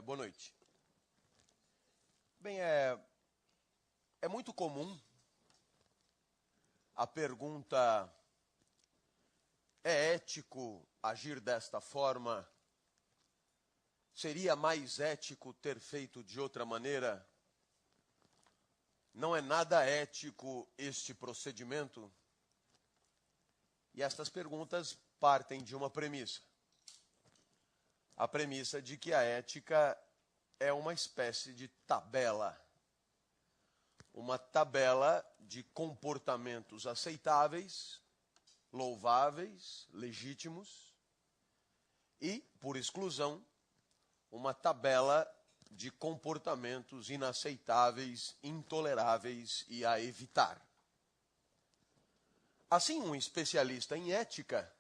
Boa noite. Bem, é muito comum a pergunta: é ético agir desta forma? Seria mais ético ter feito de outra maneira? Não é nada ético este procedimento? E estas perguntas partem de uma premissa. A premissa de que a ética é uma espécie de tabela. Uma tabela de comportamentos aceitáveis, louváveis, legítimos e, por exclusão, uma tabela de comportamentos inaceitáveis, intoleráveis e a evitar. Assim, um especialista em ética,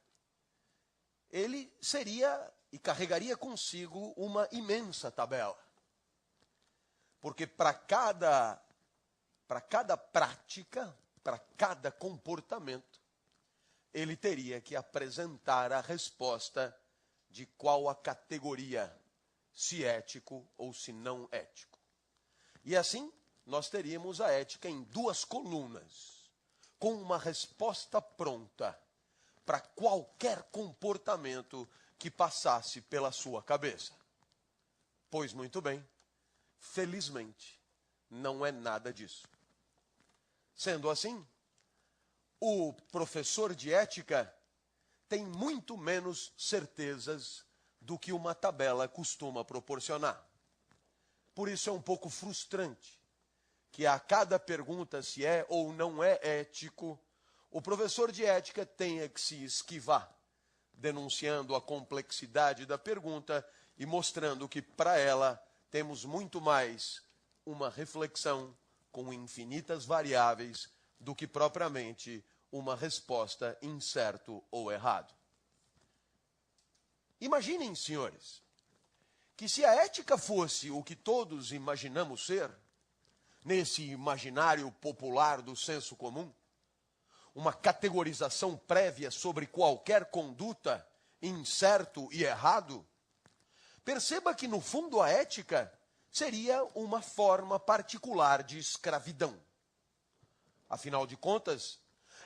ele seria e carregaria consigo uma imensa tabela. Porque para cada prática, para cada comportamento, ele teria que apresentar a resposta de qual a categoria, se ético ou se não ético. E assim, nós teríamos a ética em duas colunas, com uma resposta pronta para qualquer comportamento que passasse pela sua cabeça. Pois muito bem, felizmente, não é nada disso. Sendo assim, o professor de ética tem muito menos certezas do que uma tabela costuma proporcionar. Por isso é um pouco frustrante que a cada pergunta se é ou não é ético, o professor de ética tenha que se esquivar, denunciando a complexidade da pergunta e mostrando que para ela temos muito mais uma reflexão com infinitas variáveis do que propriamente uma resposta em certo ou errado. Imaginem, senhores, que se a ética fosse o que todos imaginamos ser, nesse imaginário popular do senso comum, uma categorização prévia sobre qualquer conduta em certo e errado, perceba que, no fundo, a ética seria uma forma particular de escravidão. Afinal de contas,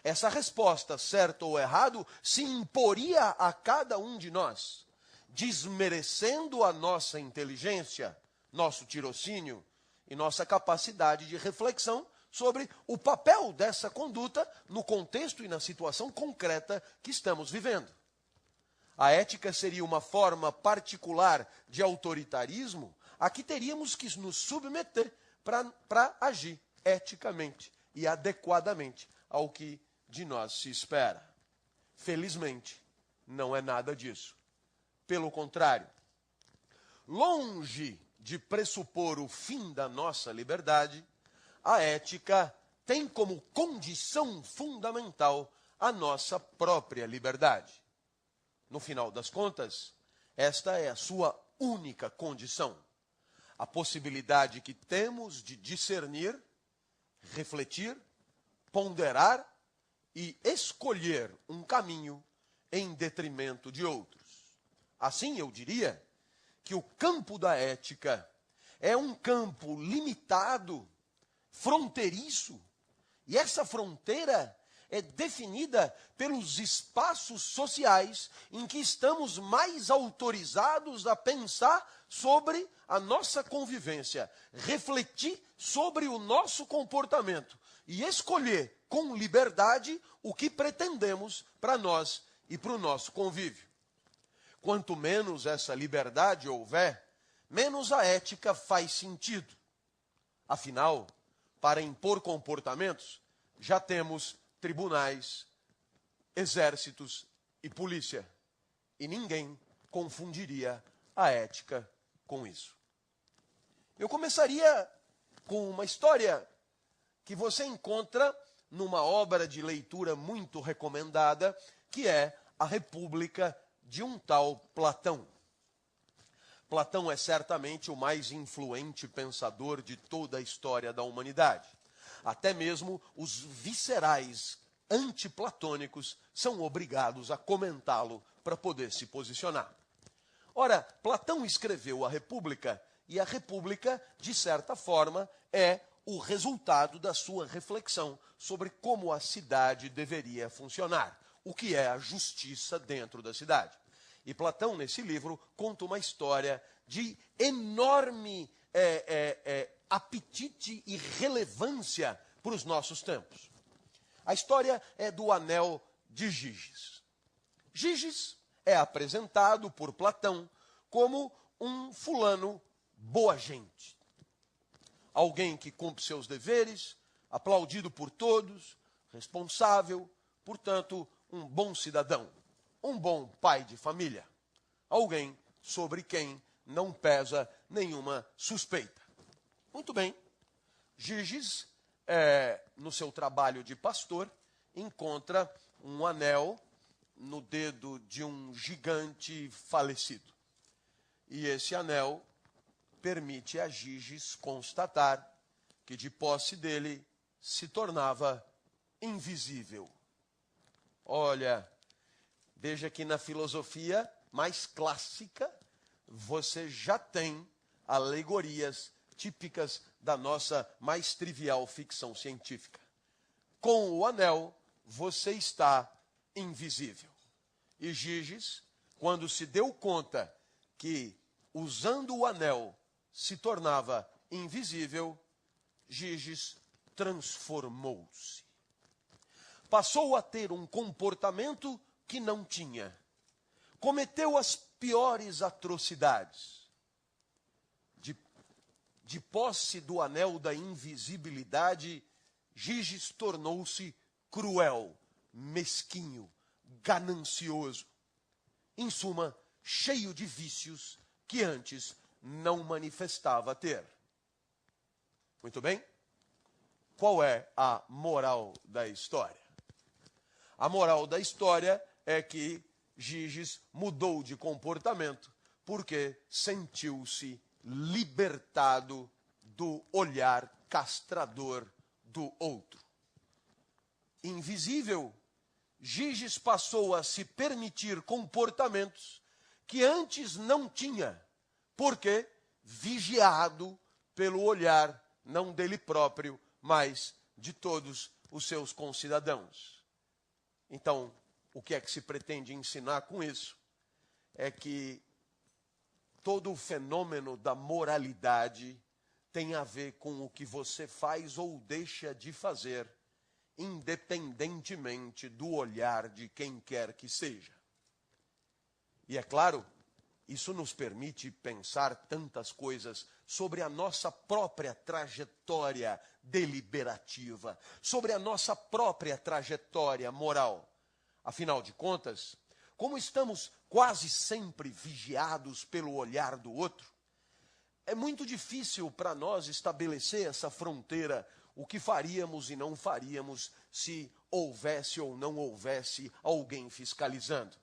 essa resposta, certo ou errado, se imporia a cada um de nós, desmerecendo a nossa inteligência, nosso tirocínio e nossa capacidade de reflexão sobre o papel dessa conduta no contexto e na situação concreta que estamos vivendo. A ética seria uma forma particular de autoritarismo a que teríamos que nos submeter para agir eticamente e adequadamente ao que de nós se espera. Felizmente, não é nada disso. Pelo contrário, longe de pressupor o fim da nossa liberdade, a ética tem como condição fundamental a nossa própria liberdade. No final das contas, esta é a sua única condição. A possibilidade que temos de discernir, refletir, ponderar e escolher um caminho em detrimento de outros. Assim, eu diria que o campo da ética é um campo limitado, fronteiriço, e essa fronteira é definida pelos espaços sociais em que estamos mais autorizados a pensar sobre a nossa convivência, refletir sobre o nosso comportamento e escolher com liberdade o que pretendemos para nós e para o nosso convívio. Quanto menos essa liberdade houver, menos a ética faz sentido. Afinal, para impor comportamentos, já temos tribunais, exércitos e polícia. E ninguém confundiria a ética com isso. Eu começaria com uma história que você encontra numa obra de leitura muito recomendada, que é A República de um tal Platão. Platão é certamente o mais influente pensador de toda a história da humanidade. Até mesmo os viscerais antiplatônicos são obrigados a comentá-lo para poder se posicionar. Ora, Platão escreveu a República, e a República, de certa forma, é o resultado da sua reflexão sobre como a cidade deveria funcionar, o que é a justiça dentro da cidade. E Platão, nesse livro, conta uma história de enorme apetite e relevância para os nossos tempos. A história é do anel de Giges. Giges é apresentado por Platão como um fulano boa gente. Alguém que cumpre seus deveres, aplaudido por todos, responsável, portanto, um bom cidadão, um bom pai de família. Alguém sobre quem não pesa nenhuma suspeita. Muito bem. Giges, no seu trabalho de pastor, encontra um anel no dedo de um gigante falecido. E esse anel permite a Giges constatar que de posse dele se tornava invisível. Olha, veja que na filosofia mais clássica você já tem alegorias típicas da nossa mais trivial ficção científica. Com o anel, você está invisível. E Giges, quando se deu conta que, usando o anel, se tornava invisível, Giges transformou-se. Passou a ter um comportamento que não tinha. Cometeu as piores atrocidades. De posse do anel da invisibilidade, Giges tornou-se cruel, mesquinho, ganancioso. Em suma, cheio de vícios que antes não manifestava ter. Muito bem? Qual é a moral da história? A moral da história é que Giges mudou de comportamento porque sentiu-se libertado do olhar castrador do outro. Invisível, Giges passou a se permitir comportamentos que antes não tinha, porque vigiado pelo olhar não dele próprio, mas de todos os seus concidadãos. Então, o que é que se pretende ensinar com isso? É que todo o fenômeno da moralidade tem a ver com o que você faz ou deixa de fazer, independentemente do olhar de quem quer que seja. E é claro, isso nos permite pensar tantas coisas sobre a nossa própria trajetória deliberativa, sobre a nossa própria trajetória moral. Afinal de contas, como estamos quase sempre vigiados pelo olhar do outro, é muito difícil para nós estabelecer essa fronteira, o que faríamos e não faríamos se houvesse ou não houvesse alguém fiscalizando.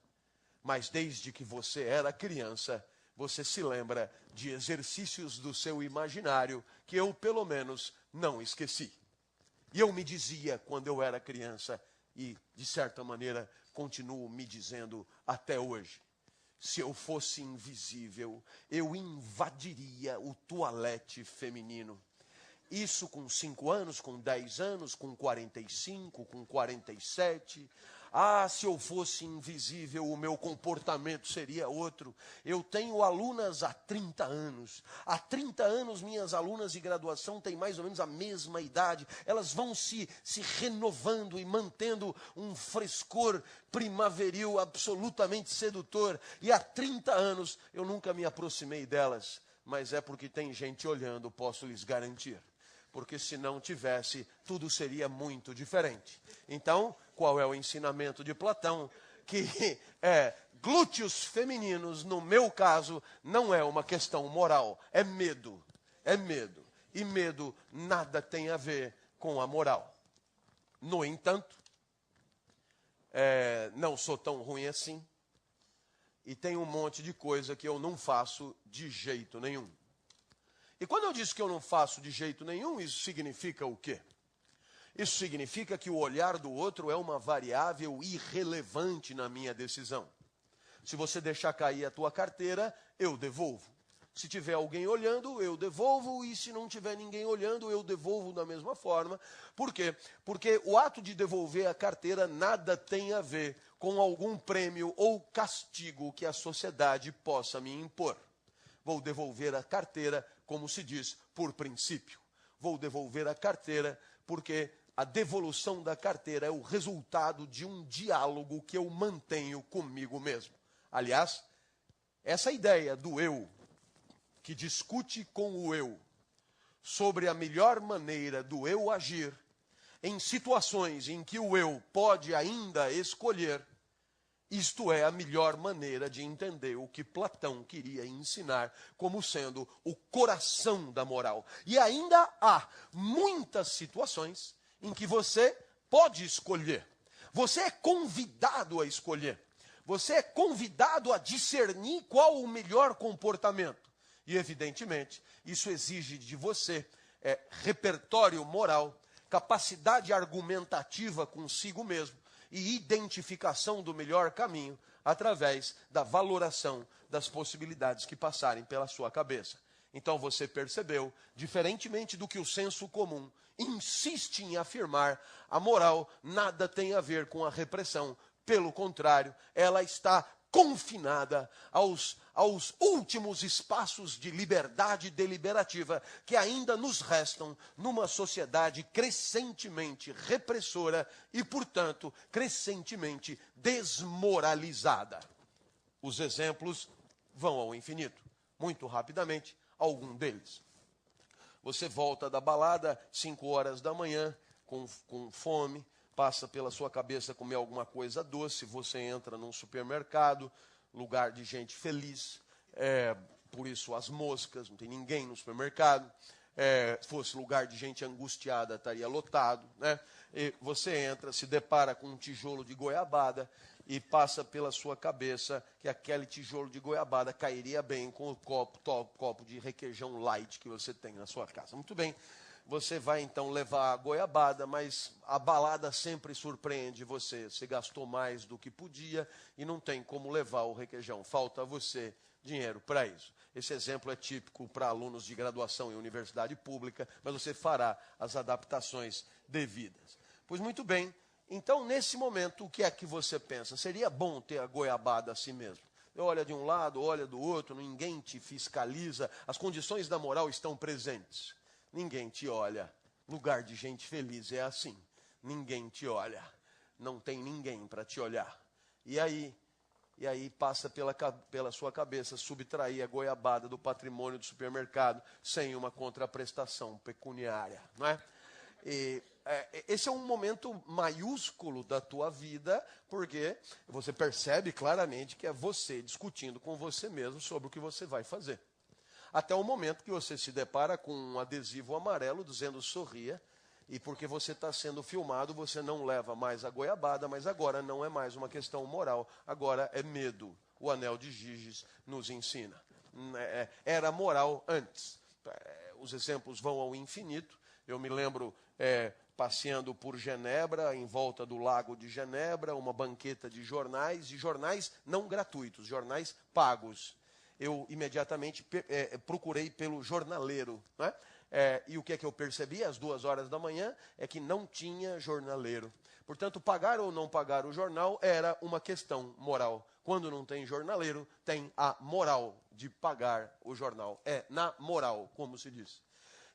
Mas desde que você era criança, você se lembra de exercícios do seu imaginário que eu, pelo menos, não esqueci. E eu me dizia, quando eu era criança, e, de certa maneira, continuo me dizendo até hoje, se eu fosse invisível, eu invadiria o toalete feminino. Isso com 5 anos, com 10 anos, com 45, com 47. Ah, se eu fosse invisível, o meu comportamento seria outro. Eu tenho alunas há 30 anos. Há 30 anos, minhas alunas de graduação têm mais ou menos a mesma idade. Elas vão se renovando e mantendo um frescor primaveril absolutamente sedutor. E há 30 anos eu nunca me aproximei delas. Mas é porque tem gente olhando, posso lhes garantir. Porque se não tivesse, tudo seria muito diferente. Então, qual é o ensinamento de Platão? Que glúteos femininos, no meu caso, não é uma questão moral, é medo. É medo. E medo nada tem a ver com a moral. No entanto, não sou tão ruim assim. E tem um monte de coisa que eu não faço de jeito nenhum. E quando eu disse que eu não faço de jeito nenhum, isso significa o quê? Isso significa que o olhar do outro é uma variável irrelevante na minha decisão. Se você deixar cair a tua carteira, eu devolvo. Se tiver alguém olhando, eu devolvo, e se não tiver ninguém olhando, eu devolvo da mesma forma. Por quê? Porque o ato de devolver a carteira nada tem a ver com algum prêmio ou castigo que a sociedade possa me impor. Vou devolver a carteira, como se diz, por princípio. Vou devolver a carteira porque a devolução da carteira é o resultado de um diálogo que eu mantenho comigo mesmo. Aliás, essa ideia do eu, que discute com o eu sobre a melhor maneira do eu agir em situações em que o eu pode ainda escolher, isto é a melhor maneira de entender o que Platão queria ensinar como sendo o coração da moral. E ainda há muitas situações em que você pode escolher. Você é convidado a escolher. Você é convidado a discernir qual o melhor comportamento. E, evidentemente, isso exige de você repertório moral, capacidade argumentativa consigo mesmo e identificação do melhor caminho através da valoração das possibilidades que passarem pela sua cabeça. Então você percebeu, diferentemente do que o senso comum insiste em afirmar, a moral nada tem a ver com a repressão. Pelo contrário, ela está confinada aos últimos espaços de liberdade deliberativa que ainda nos restam numa sociedade crescentemente repressora e, portanto, crescentemente desmoralizada. Os exemplos vão ao infinito. Muito rapidamente, algum deles. Você volta da balada, 5 horas da manhã, com fome, passa pela sua cabeça comer alguma coisa doce, você entra num supermercado, lugar de gente feliz, por isso as moscas, não tem ninguém no supermercado. Se fosse lugar de gente angustiada, estaria lotado, né? E você entra, se depara com um tijolo de goiabada e passa pela sua cabeça que aquele tijolo de goiabada cairia bem com o copo de requeijão light que você tem na sua casa. Muito bem. Você vai então levar a goiabada, mas a balada sempre surpreende você. Você gastou mais do que podia e não tem como levar o requeijão. Falta a você dinheiro para isso. Esse exemplo é típico para alunos de graduação em universidade pública, mas você fará as adaptações devidas. Pois muito bem, então nesse momento o que é que você pensa? Seria bom ter a goiabada assim mesmo. Olha de um lado, olha do outro, ninguém te fiscaliza, as condições da moral estão presentes. Ninguém te olha. Lugar de gente feliz é assim. Ninguém te olha. Não tem ninguém para te olhar. E aí passa pela sua cabeça subtrair a goiabada do patrimônio do supermercado sem uma contraprestação pecuniária, não é? Esse é um momento maiúsculo da tua vida, porque você percebe claramente que é você discutindo com você mesmo sobre o que você vai fazer. Até o momento que você se depara com um adesivo amarelo dizendo sorria, e porque você está sendo filmado, você não leva mais a goiabada, mas agora não é mais uma questão moral, agora é medo. O anel de Giges nos ensina. Era moral antes. Os exemplos vão ao infinito. Eu me lembro passeando por Genebra, em volta do lago de Genebra, uma banqueta de jornais, e jornais não gratuitos, jornais pagos. Eu imediatamente procurei pelo jornaleiro, né? E o que é que eu percebi às 2 horas da manhã é que não tinha jornaleiro. Portanto, pagar ou não pagar o jornal era uma questão moral. Quando não tem jornaleiro, tem a moral de pagar o jornal. É na moral, como se diz.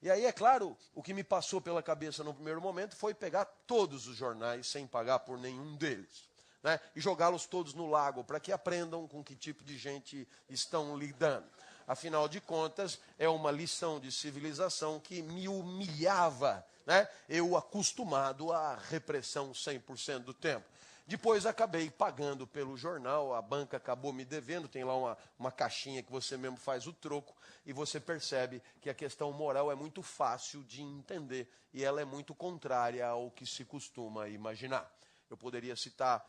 E aí, é claro, o que me passou pela cabeça no primeiro momento foi pegar todos os jornais sem pagar por nenhum deles. Né, e jogá-los todos no lago, para que aprendam com que tipo de gente estão lidando. Afinal de contas, é uma lição de civilização que me humilhava, né? Eu acostumado à repressão 100% do tempo. Depois acabei pagando pelo jornal, a banca acabou me devendo, tem lá uma caixinha que você mesmo faz o troco, e você percebe que a questão moral é muito fácil de entender, e ela é muito contrária ao que se costuma imaginar. Eu poderia citar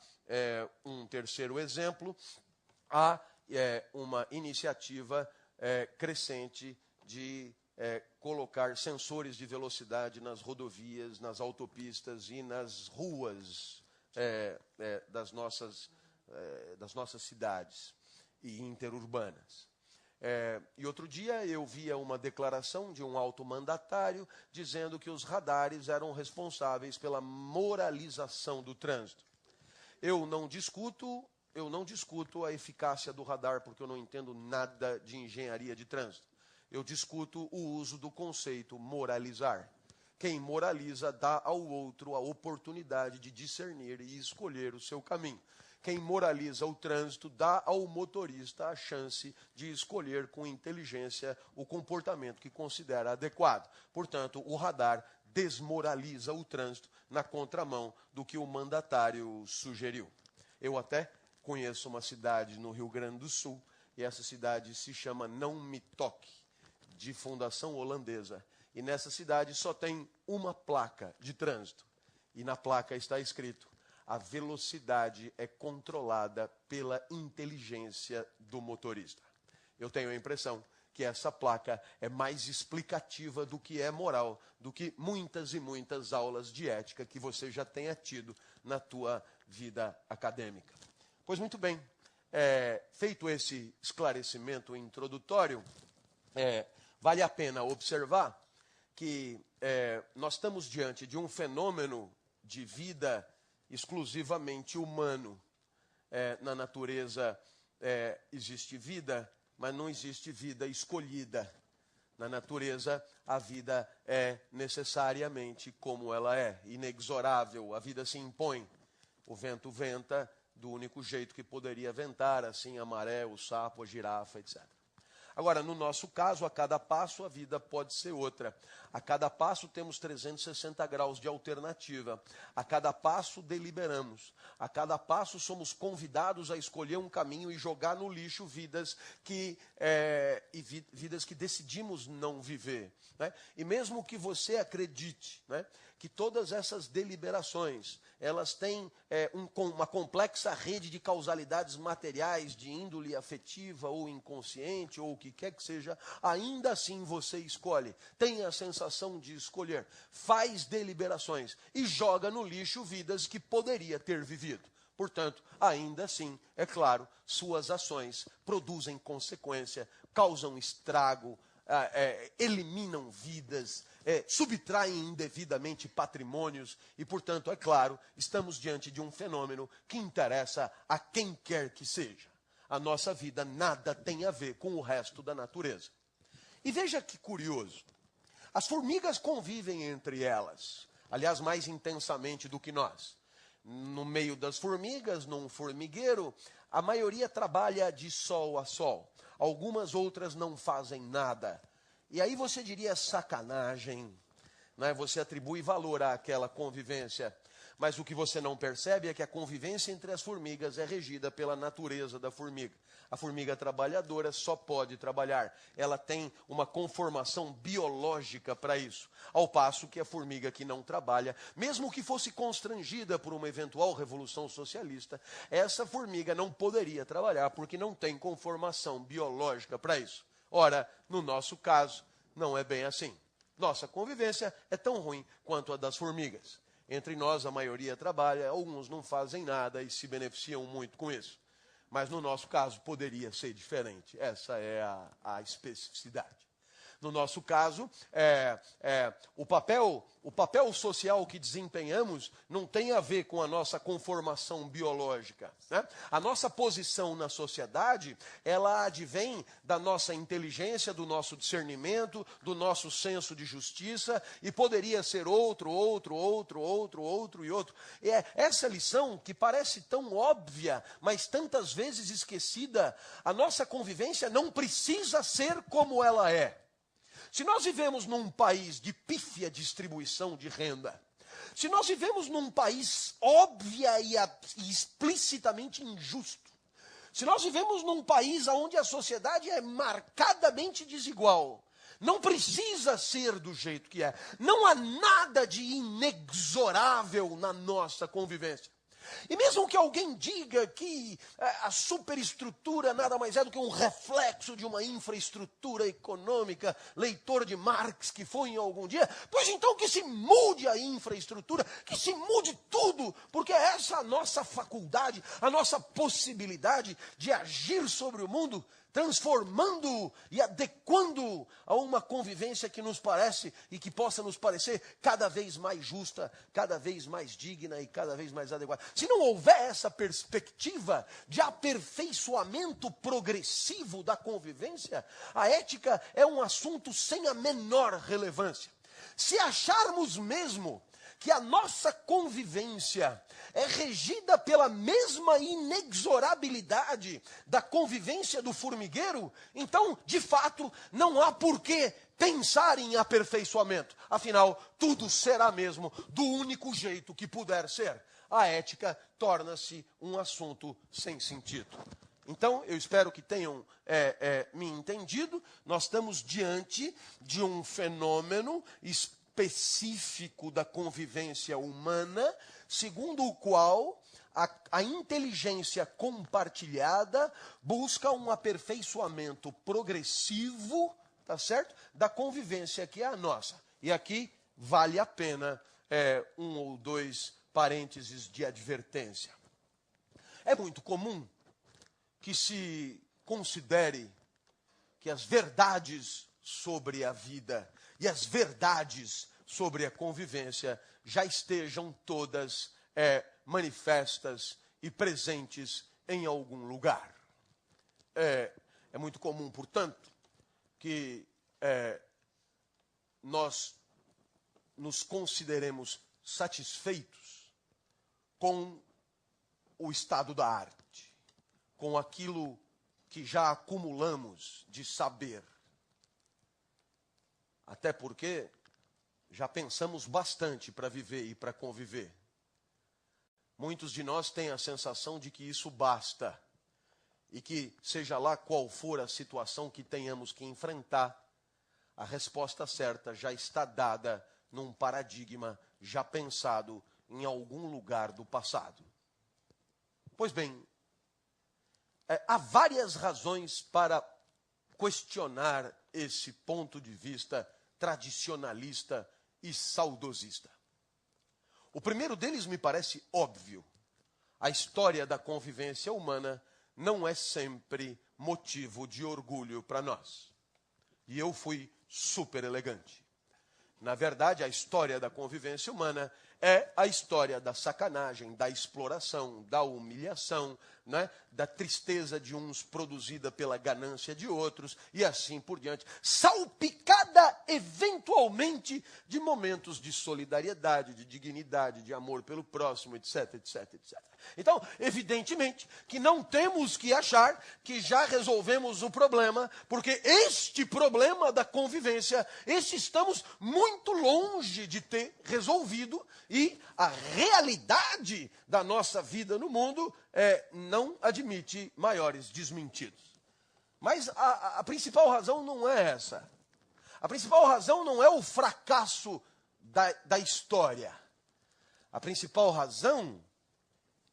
um terceiro exemplo. Há uma iniciativa crescente de colocar sensores de velocidade nas rodovias, nas autopistas e nas ruas das nossas das nossas cidades e interurbanas. E outro dia eu via uma declaração de um alto mandatário dizendo que os radares eram responsáveis pela moralização do trânsito. Eu não discuto a eficácia do radar, porque eu não entendo nada de engenharia de trânsito. Eu discuto o uso do conceito moralizar. Quem moraliza dá ao outro a oportunidade de discernir e escolher o seu caminho. Quem moraliza o trânsito dá ao motorista a chance de escolher com inteligência o comportamento que considera adequado. Portanto, o radar desmoraliza o trânsito na contramão do que o mandatário sugeriu. Eu até conheço uma cidade no Rio Grande do Sul, e essa cidade se chama Não Me Toque, de fundação holandesa. E nessa cidade só tem uma placa de trânsito. E na placa está escrito: a velocidade é controlada pela inteligência do motorista. Eu tenho a impressão que essa placa é mais explicativa do que é moral, do que muitas e muitas aulas de ética que você já tenha tido na tua vida acadêmica. Pois muito bem, feito esse esclarecimento introdutório, vale a pena observar que nós estamos diante de um fenômeno de vida exclusivamente humano. Na natureza existe vida, mas não existe vida escolhida. Na natureza, a vida é necessariamente como ela é, inexorável, a vida se impõe. O vento venta do único jeito que poderia ventar, assim a maré, o sapo, a girafa, etc. Agora, no nosso caso, a cada passo a vida pode ser outra. A cada passo temos 360 graus de alternativa. A cada passo deliberamos. A cada passo somos convidados a escolher um caminho e jogar no lixo vidas que decidimos não viver. Né? E mesmo que você acredite, né, que todas essas deliberações, elas têm uma complexa rede de causalidades materiais, de índole afetiva ou inconsciente, ou o que quer que seja, ainda assim você escolhe. Tem a sensação de escolher. Faz deliberações e joga no lixo vidas que poderia ter vivido. Portanto, ainda assim, é claro, suas ações produzem consequência, causam estrago, eliminam vidas, subtraem indevidamente patrimônios e, portanto, é claro, estamos diante de um fenômeno que interessa a quem quer que seja. A nossa vida nada tem a ver com o resto da natureza. E veja que curioso, as formigas convivem entre elas, aliás, mais intensamente do que nós. No meio das formigas, num formigueiro, a maioria trabalha de sol a sol. Algumas outras não fazem nada. E aí você diria sacanagem, né? Você atribui valor àquela convivência. Mas o que você não percebe é que a convivência entre as formigas é regida pela natureza da formiga. A formiga trabalhadora só pode trabalhar. Ela tem uma conformação biológica para isso. Ao passo que a formiga que não trabalha, mesmo que fosse constrangida por uma eventual revolução socialista, essa formiga não poderia trabalhar porque não tem conformação biológica para isso. Ora, no nosso caso, não é bem assim. Nossa convivência é tão ruim quanto a das formigas. Entre nós, a maioria trabalha, alguns não fazem nada e se beneficiam muito com isso. Mas no nosso caso, poderia ser diferente. Essa é a especificidade. No nosso caso, o papel social que desempenhamos não tem a ver com a nossa conformação biológica. Né? A nossa posição na sociedade, ela advém da nossa inteligência, do nosso discernimento, do nosso senso de justiça, e poderia ser outro e outro. E essa lição, que parece tão óbvia, mas tantas vezes esquecida, a nossa convivência não precisa ser como ela é. Se nós vivemos num país de pífia distribuição de renda, se nós vivemos num país óbvia e explicitamente injusto, se nós vivemos num país onde a sociedade é marcadamente desigual, não precisa ser do jeito que é. Não há nada de inexorável na nossa convivência. E mesmo que alguém diga que a superestrutura nada mais é do que um reflexo de uma infraestrutura econômica, leitor de Marx que foi em algum dia, pois então que se mude a infraestrutura, que se mude tudo, porque essa é a nossa faculdade, a nossa possibilidade de agir sobre o mundo, transformando e adequando a uma convivência que nos parece e que possa nos parecer cada vez mais justa, cada vez mais digna e cada vez mais adequada. Se não houver essa perspectiva de aperfeiçoamento progressivo da convivência, a ética é um assunto sem a menor relevância. Se acharmos mesmo que a nossa convivência é regida pela mesma inexorabilidade da convivência do formigueiro, então, de fato, não há por que pensar em aperfeiçoamento. Afinal, tudo será mesmo do único jeito que puder ser. A ética torna-se um assunto sem sentido. Então, eu espero que tenham me entendido. Nós estamos diante de um fenômeno específico da convivência humana, segundo o qual a inteligência compartilhada busca um aperfeiçoamento progressivo, tá certo? Da convivência que é a nossa. E aqui vale a pena um ou dois parênteses de advertência. É muito comum que se considere que as verdades sobre a vida e as verdades sobre a convivência já estejam todas manifestas e presentes em algum lugar. É muito comum, portanto, que nós nos consideremos satisfeitos com o estado da arte, com aquilo que já acumulamos de saber. Até porque já pensamos bastante para viver e para conviver. Muitos de nós têm a sensação de que isso basta. E que, seja lá qual for a situação que tenhamos que enfrentar, a resposta certa já está dada num paradigma já pensado em algum lugar do passado. Pois bem, há várias razões para questionar esse ponto de vista tradicionalista e saudosista. O primeiro deles me parece óbvio. A história da convivência humana não é sempre motivo de orgulho para nós. E eu fui super elegante. Na verdade, a história da convivência humana é a história da sacanagem, da exploração, da humilhação, né? Da tristeza de uns produzida pela ganância de outros, e assim por diante, salpicada eventualmente de momentos de solidariedade, de dignidade, de amor pelo próximo, etc, etc, etc. Então, evidentemente, que não temos que achar que já resolvemos o problema, porque este problema da convivência, esse estamos muito longe de ter resolvido, e a realidade da nossa vida no mundo não admite maiores desmentidos. Mas a principal razão não é essa. A principal razão não é o fracasso da história. A principal razão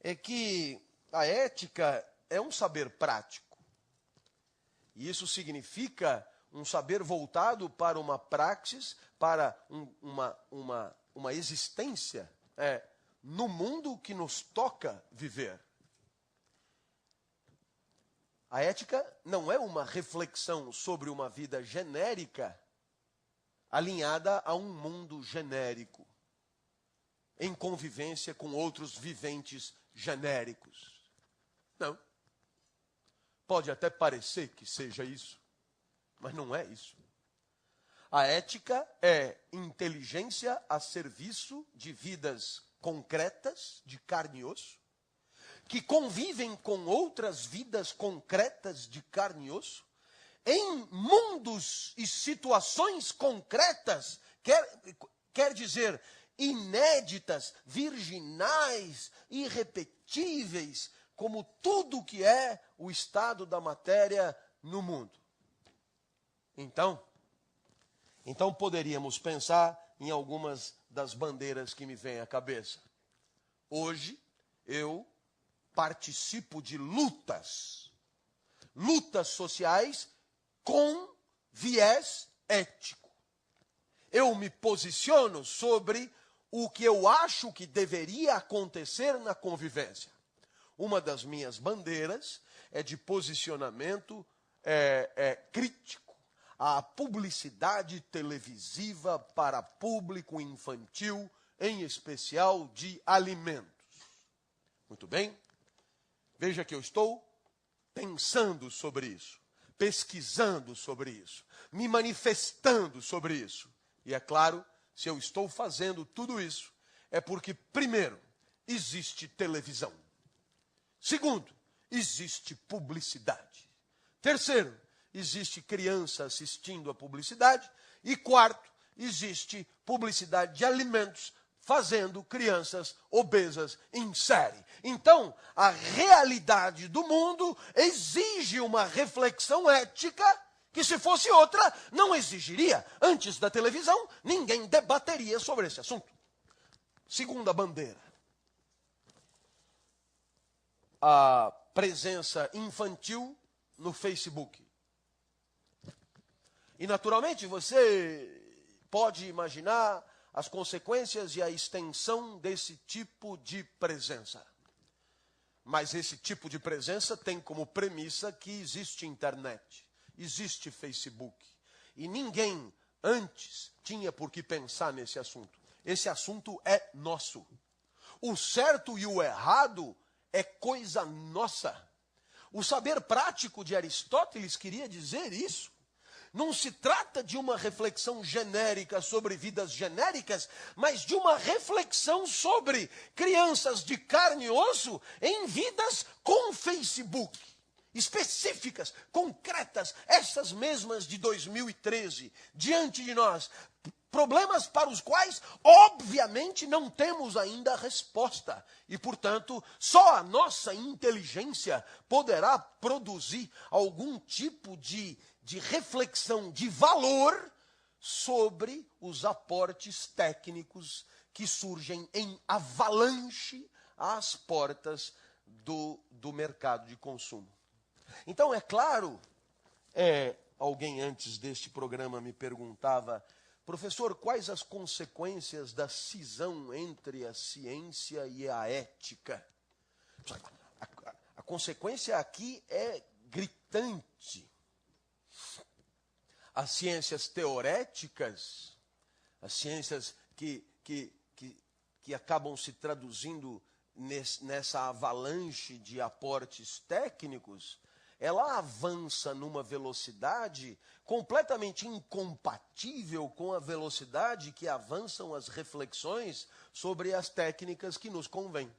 é que a ética é um saber prático. E isso significa um saber voltado para uma praxis, para uma existência no mundo que nos toca viver. A ética não é uma reflexão sobre uma vida genérica alinhada a um mundo genérico, em convivência com outros viventes genéricos. Não. Pode até parecer que seja isso, mas não é isso. A ética é inteligência a serviço de vidas concretas, de carne e osso, que convivem com outras vidas concretas de carne e osso, em mundos e situações concretas, quer dizer, inéditas, virginais, irrepetíveis, como tudo que é o estado da matéria no mundo. Então poderíamos pensar em algumas das bandeiras que me vêm à cabeça. Hoje, eu participo de lutas sociais com viés ético. Eu me posiciono sobre o que eu acho que deveria acontecer na convivência. Uma das minhas bandeiras é de posicionamento crítico à publicidade televisiva para público infantil, em especial de alimentos. Muito bem? Veja que eu estou pensando sobre isso, pesquisando sobre isso, me manifestando sobre isso. E é claro, se eu estou fazendo tudo isso, é porque, primeiro, existe televisão. Segundo, existe publicidade. Terceiro, existe criança assistindo a publicidade. E quarto, existe publicidade de alimentos fazendo crianças obesas em série. Então, a realidade do mundo exige uma reflexão ética que, se fosse outra, não exigiria. Antes da televisão, ninguém debateria sobre esse assunto. Segunda bandeira. A presença infantil no Facebook. E, naturalmente, você pode imaginar as consequências e a extensão desse tipo de presença. Mas esse tipo de presença tem como premissa que existe internet, existe Facebook. E ninguém antes tinha por que pensar nesse assunto. Esse assunto é nosso. O certo e o errado é coisa nossa. O saber prático de Aristóteles queria dizer isso. Não se trata de uma reflexão genérica sobre vidas genéricas, mas de uma reflexão sobre crianças de carne e osso em vidas com Facebook. Específicas, concretas, essas mesmas de 2013, diante de nós. Problemas para os quais, obviamente, não temos ainda a resposta. E, portanto, só a nossa inteligência poderá produzir algum tipo de reflexão de valor sobre os aportes técnicos que surgem em avalanche às portas do mercado de consumo. Então, é claro, alguém antes deste programa me perguntava: professor, quais as consequências da cisão entre a ciência e a ética? A consequência aqui é gritante. As ciências teoréticas, as ciências que acabam se traduzindo nessa avalanche de aportes técnicos, ela avança numa velocidade completamente incompatível com a velocidade que avançam as reflexões sobre as técnicas que nos convêm.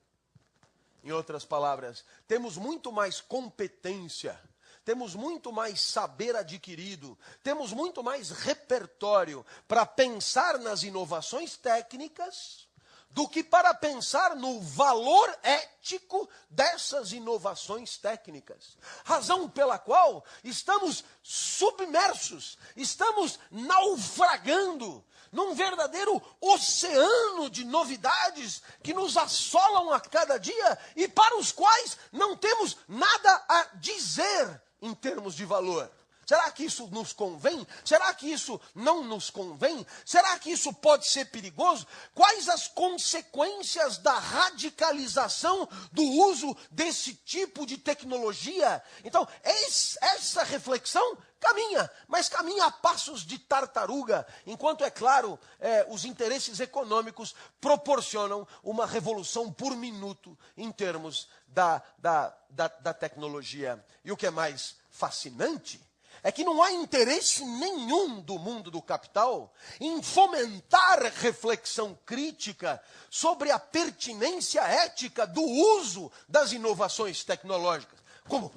Em outras palavras, temos muito mais competência, temos muito mais saber adquirido, temos muito mais repertório para pensar nas inovações técnicas do que para pensar no valor ético dessas inovações técnicas. Razão pela qual estamos submersos, estamos naufragando num verdadeiro oceano de novidades que nos assolam a cada dia e para os quais não temos nada a dizer em termos de valor. Será que isso nos convém? Será que isso não nos convém? Será que isso pode ser perigoso? Quais as consequências da radicalização do uso desse tipo de tecnologia? Então, essa reflexão caminha, mas caminha a passos de tartaruga, enquanto, é claro, os interesses econômicos proporcionam uma revolução por minuto em termos da tecnologia. E o que é mais fascinante é que não há interesse nenhum do mundo do capital em fomentar reflexão crítica sobre a pertinência ética do uso das inovações tecnológicas.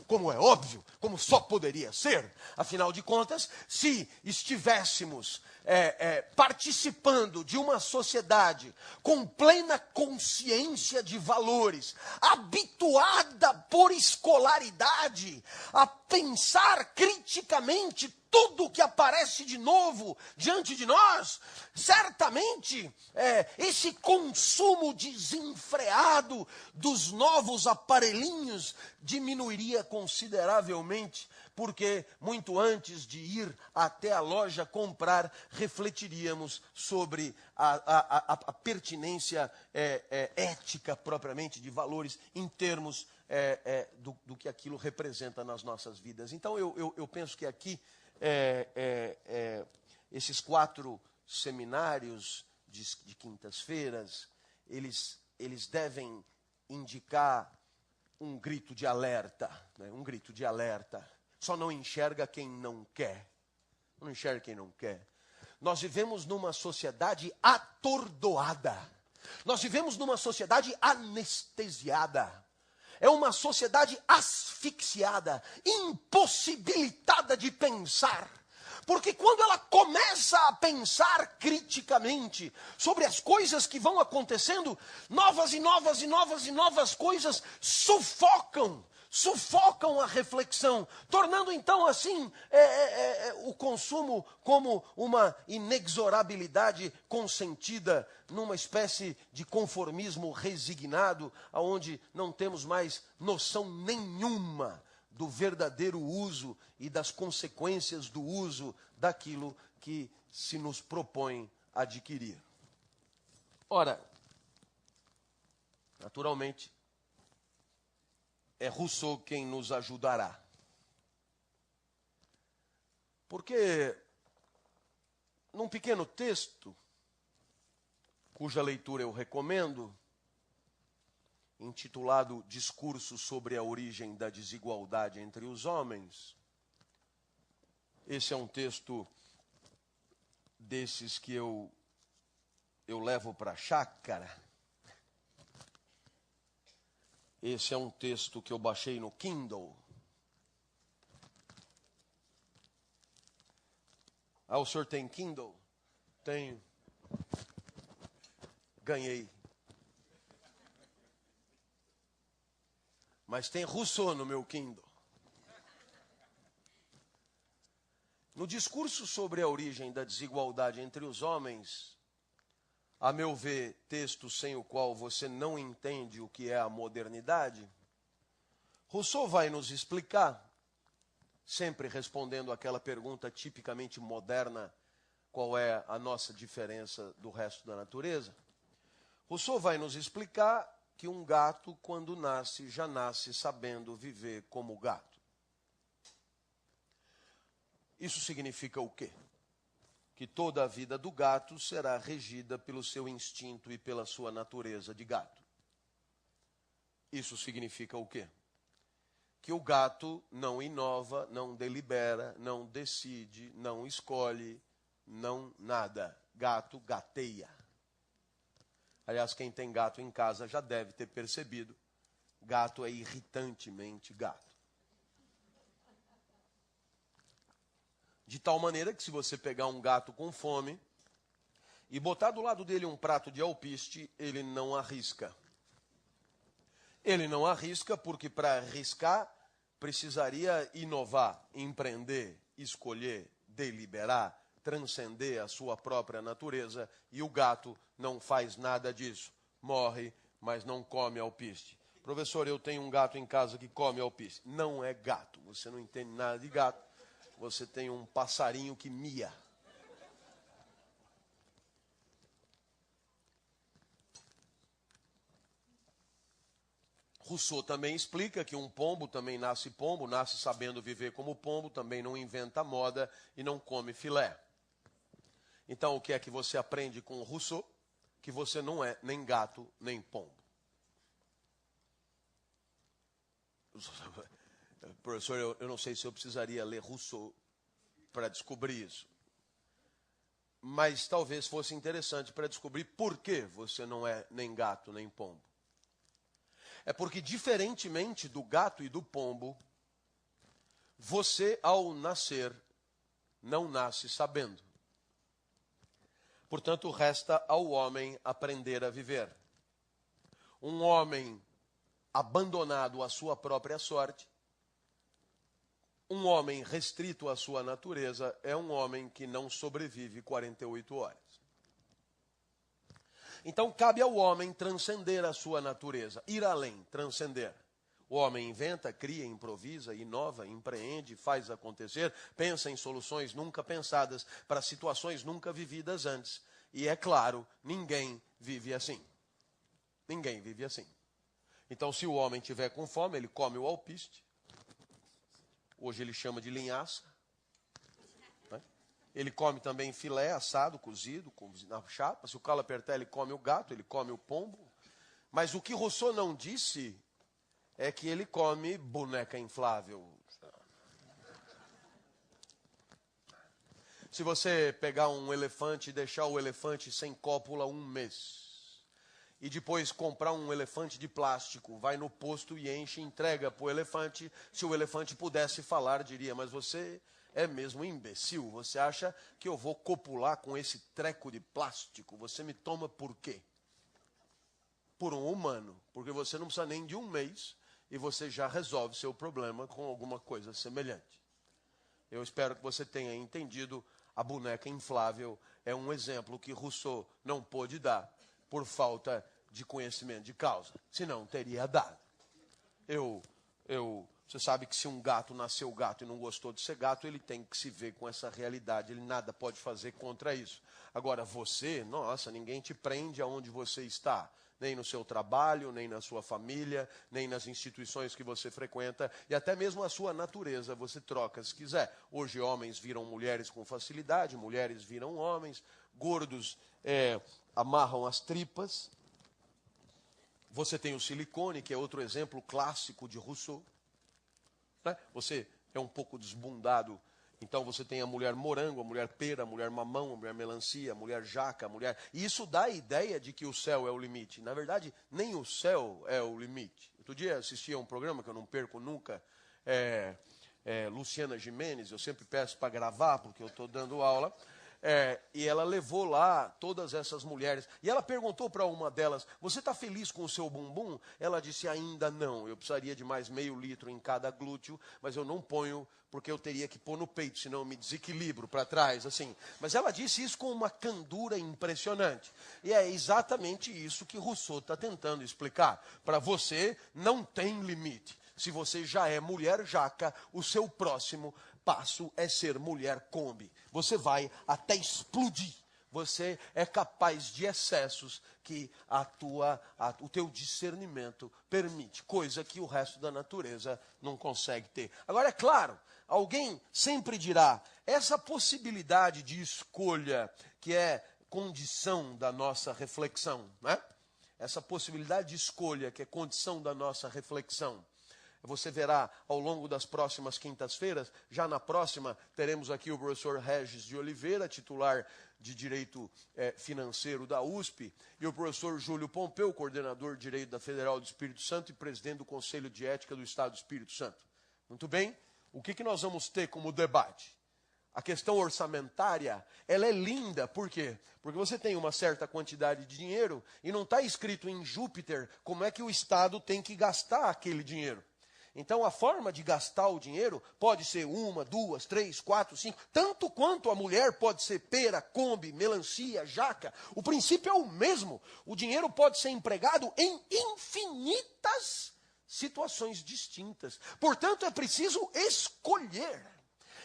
Como é óbvio, como só poderia ser. Afinal de contas, se estivéssemos participando de uma sociedade com plena consciência de valores, habituada por escolaridade a pensar criticamente tudo que aparece de novo diante de nós, certamente esse consumo desenfreado dos novos aparelhinhos diminuiria consideravelmente, porque muito antes de ir até a loja comprar, refletiríamos sobre a pertinência ética propriamente de valores em termos do que aquilo representa nas nossas vidas. Então eu penso que aqui esses 4 seminários de quintas-feiras, eles devem indicar um grito de alerta, né? Um grito de alerta. Só não enxerga quem não quer. Não enxerga quem não quer. Nós vivemos numa sociedade atordoada. Nós vivemos numa sociedade anestesiada. É uma sociedade asfixiada, impossibilitada de pensar. Porque quando ela começa a pensar criticamente sobre as coisas que vão acontecendo, novas e novas e novas e novas coisas sufocam a reflexão, tornando então assim o consumo como uma inexorabilidade consentida, numa espécie de conformismo resignado, aonde não temos mais noção nenhuma do verdadeiro uso e das consequências do uso daquilo que se nos propõe adquirir. Ora, naturalmente, é Rousseau quem nos ajudará. Porque, num pequeno texto, cuja leitura eu recomendo, intitulado Discurso sobre a Origem da Desigualdade entre os Homens, esse é um texto desses que eu levo para a chácara. Esse é um texto que eu baixei no Kindle. Ah, o senhor tem Kindle? Tenho. Ganhei. Mas tem Rousseau no meu Kindle. No discurso sobre a origem da desigualdade entre os homens, a meu ver, texto sem o qual você não entende o que é a modernidade, Rousseau vai nos explicar, sempre respondendo àquela pergunta tipicamente moderna, qual é a nossa diferença do resto da natureza. Rousseau vai nos explicar que um gato, quando nasce, já nasce sabendo viver como gato. Isso significa o quê? Que toda a vida do gato será regida pelo seu instinto e pela sua natureza de gato. Isso significa o quê? Que o gato não inova, não delibera, não decide, não escolhe, não nada. Gato gateia. Aliás, quem tem gato em casa já deve ter percebido. Gato é irritantemente gato. De tal maneira que se você pegar um gato com fome e botar do lado dele um prato de alpiste, ele não arrisca. Ele não arrisca porque para arriscar precisaria inovar, empreender, escolher, deliberar, transcender a sua própria natureza, e o gato não faz nada disso. Morre, mas não come alpiste. Professor, eu tenho um gato em casa que come alpiste. Não é gato, você não entende nada de gato. Você tem um passarinho que mia. Rousseau também explica que um pombo também nasce pombo, nasce sabendo viver como pombo, também não inventa moda e não come filé. Então, o que é que você aprende com Rousseau? Que você não é nem gato, nem pombo. Professor, eu não sei se eu precisaria ler Rousseau para descobrir isso. Mas talvez fosse interessante para descobrir por que você não é nem gato, nem pombo. É porque, diferentemente do gato e do pombo, você, ao nascer, não nasce sabendo. Portanto, resta ao homem aprender a viver. Um homem abandonado à sua própria sorte, um homem restrito à sua natureza é um homem que não sobrevive 48 horas. Então, cabe ao homem transcender a sua natureza, ir além, transcender. O homem inventa, cria, improvisa, inova, empreende, faz acontecer, pensa em soluções nunca pensadas para situações nunca vividas antes. E é claro, ninguém vive assim. Ninguém vive assim. Então, se o homem tiver com fome, ele come o alpiste. Hoje ele chama de linhaça. Né? Ele come também filé assado, cozido na chapa. Se o calo apertar, ele come o gato, ele come o pombo. Mas o que Rousseau não disse é que ele come boneca inflável. Se você pegar um elefante e deixar o elefante sem cópula 1 mês, e depois comprar um elefante de plástico, vai no posto e enche e entrega para o elefante. Se o elefante pudesse falar, diria, mas você é mesmo imbecil, você acha que eu vou copular com esse treco de plástico? Você me toma por quê? Por um humano, porque você não precisa nem de 1 mês e você já resolve seu problema com alguma coisa semelhante. Eu espero que você tenha entendido, a boneca inflável é um exemplo que Rousseau não pôde dar por falta de conhecimento de causa, senão teria dado. Você sabe que se um gato nasceu gato e não gostou de ser gato, ele tem que se ver com essa realidade, ele nada pode fazer contra isso. Agora você, nossa, ninguém te prende aonde você está, nem no seu trabalho, nem na sua família, nem nas instituições que você frequenta, e até mesmo a sua natureza você troca se quiser. Hoje homens viram mulheres com facilidade, mulheres viram homens, gordos amarram as tripas. Você tem o silicone, que é outro exemplo clássico de Rousseau. Né? Você é um pouco desbundado, então você tem a mulher morango, a mulher pera, a mulher mamão, a mulher melancia, a mulher jaca, a mulher... E isso dá a ideia de que o céu é o limite. Na verdade, nem o céu é o limite. Outro dia assisti a um programa que eu não perco nunca, Luciana Gimenez, eu sempre peço para gravar, porque eu estou dando aula. E ela levou lá todas essas mulheres. E ela perguntou para uma delas, você está feliz com o seu bumbum? Ela disse, ainda não. Eu precisaria de mais meio litro em cada glúteo, mas eu não ponho, porque eu teria que pôr no peito, senão eu me desequilibro para trás. Assim. Mas ela disse isso com uma candura impressionante. E é exatamente isso que Rousseau está tentando explicar. Para você, não tem limite. Se você já é mulher jaca, o seu próximo passo é ser mulher Kombi. Você vai até explodir. Você é capaz de excessos que o teu discernimento permite, coisa que o resto da natureza não consegue ter. Agora, é claro, alguém sempre dirá, essa possibilidade de escolha, que é condição da nossa reflexão, né? Essa possibilidade de escolha, que é condição da nossa reflexão, você verá ao longo das próximas quintas-feiras. Já na próxima teremos aqui o professor Regis de Oliveira, titular de Direito Financeiro da USP, e o professor Júlio Pompeu, coordenador de Direito da Federal do Espírito Santo e presidente do Conselho de Ética do Estado do Espírito Santo. Muito bem? O que nós vamos ter como debate? A questão orçamentária, ela é linda. Por quê? Porque você tem uma certa quantidade de dinheiro e não está escrito em Júpiter como é que o Estado tem que gastar aquele dinheiro. Então, a forma de gastar o dinheiro pode ser 1, 2, 3, 4, 5, tanto quanto a mulher pode ser pera, Kombi, melancia, jaca. O princípio é o mesmo. O dinheiro pode ser empregado em infinitas situações distintas. Portanto, é preciso escolher.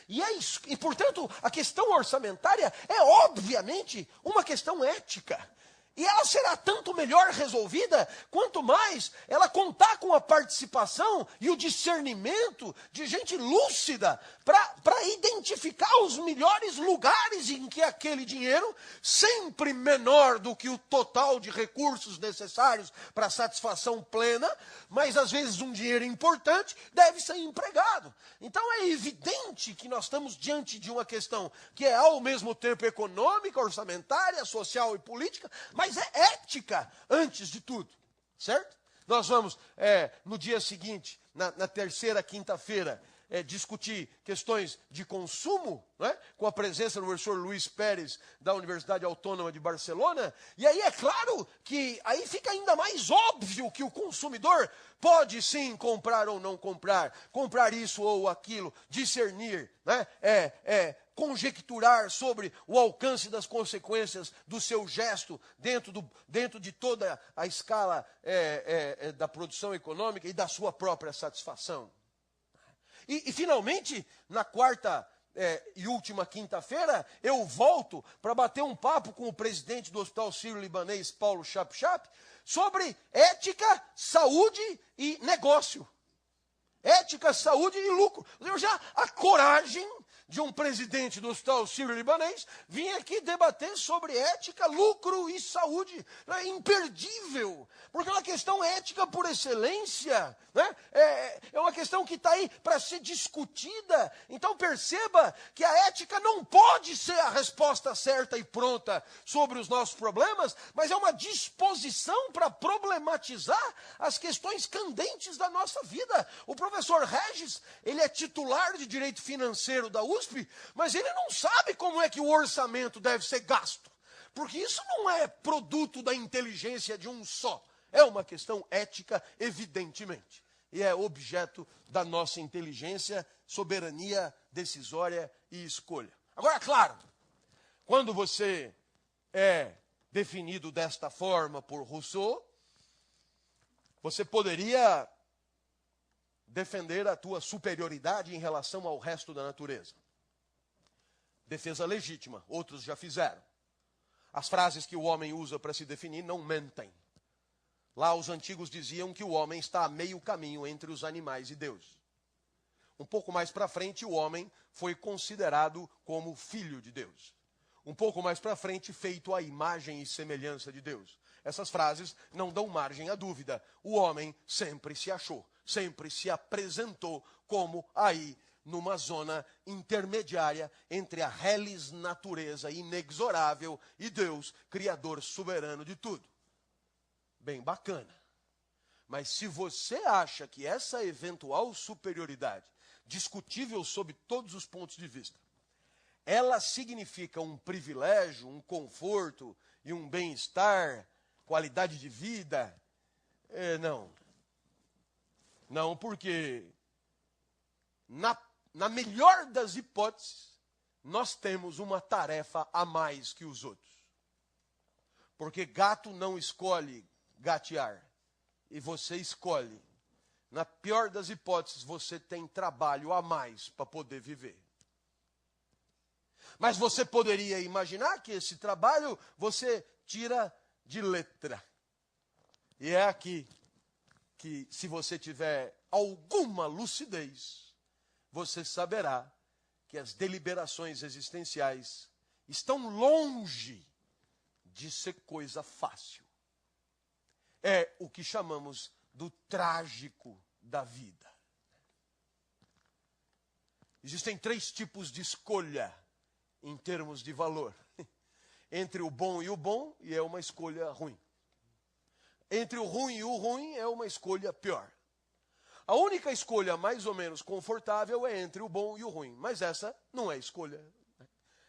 E, portanto, a questão orçamentária é, obviamente, uma questão ética. E ela será tanto melhor resolvida, quanto mais ela contar com a participação e o discernimento de gente lúcida para identificar os melhores lugares em que aquele dinheiro, sempre menor do que o total de recursos necessários para a satisfação plena, mas às vezes um dinheiro importante, deve ser empregado. Então é evidente que nós estamos diante de uma questão que é ao mesmo tempo econômica, orçamentária, social e política, mas é ética antes de tudo, certo? Nós vamos, no dia seguinte, na terceira quinta-feira, discutir questões de consumo, né, com a presença do professor Luiz Pérez, da Universidade Autônoma de Barcelona. E aí é claro que aí fica ainda mais óbvio que o consumidor pode sim comprar ou não comprar isso ou aquilo, discernir, né, conjecturar sobre o alcance das consequências do seu gesto dentro de toda a escala da produção econômica e da sua própria satisfação. E finalmente, na quarta e última quinta-feira, eu volto para bater um papo com o presidente do Hospital Sírio-Libanês, Paulo Chap-Chap, sobre ética, saúde e negócio. Ética, saúde e lucro. Já a coragem de um presidente do Hospital Sírio-Libanês vir aqui debater sobre ética, lucro e saúde. É imperdível, porque é uma questão ética por excelência, né? É uma questão que está aí para ser discutida. Então perceba que a ética não pode ser a resposta certa e pronta sobre os nossos problemas, mas é uma disposição para problematizar as questões candentes da nossa vida. O professor Regis, ele é titular de Direito Financeiro da USP, mas ele não sabe como é que o orçamento deve ser gasto, porque isso não é produto da inteligência de um só, é uma questão ética, evidentemente, e é objeto da nossa inteligência, soberania decisória e escolha. Agora, claro, quando você é definido desta forma por Rousseau, você poderia defender a tua superioridade em relação ao resto da natureza. Defesa legítima, outros já fizeram. As frases que o homem usa para se definir não mentem. Lá os antigos diziam que o homem está a meio caminho entre os animais e Deus. Um pouco mais para frente, o homem foi considerado como filho de Deus. Um pouco mais para frente, feito à imagem e semelhança de Deus. Essas frases não dão margem à dúvida. O homem sempre se achou, sempre se apresentou como aí, numa zona intermediária entre a reles natureza inexorável e Deus, criador soberano de tudo. Bem bacana. Mas se você acha que essa eventual superioridade, discutível sob todos os pontos de vista, ela significa um privilégio, um conforto e um bem-estar, qualidade de vida, não. Não, porque na melhor das hipóteses, nós temos uma tarefa a mais que os outros. Porque gato não escolhe gatear, e você escolhe. Na pior das hipóteses, você tem trabalho a mais para poder viver. Mas você poderia imaginar que esse trabalho você tira de letra. E é aqui que, se você tiver alguma lucidez, você saberá que as deliberações existenciais estão longe de ser coisa fácil. É o que chamamos do trágico da vida. Existem 3 tipos de escolha em termos de valor. Entre o bom, e é uma escolha ruim. Entre o ruim e o ruim, é uma escolha pior. A única escolha mais ou menos confortável é entre o bom e o ruim. Mas essa não é escolha.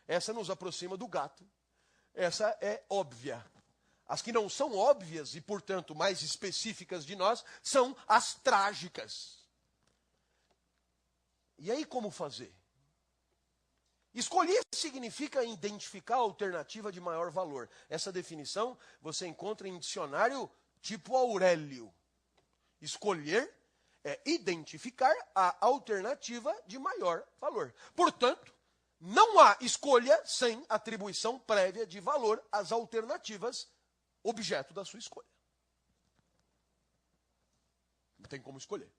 Essa nos aproxima do gato. Essa é óbvia. As que não são óbvias e, portanto, mais específicas de nós, são as trágicas. E aí, como fazer? Escolher significa identificar a alternativa de maior valor. Essa definição você encontra em dicionário tipo Aurélio. Escolher é identificar a alternativa de maior valor. Portanto, não há escolha sem atribuição prévia de valor às alternativas objeto da sua escolha. Não tem como escolher.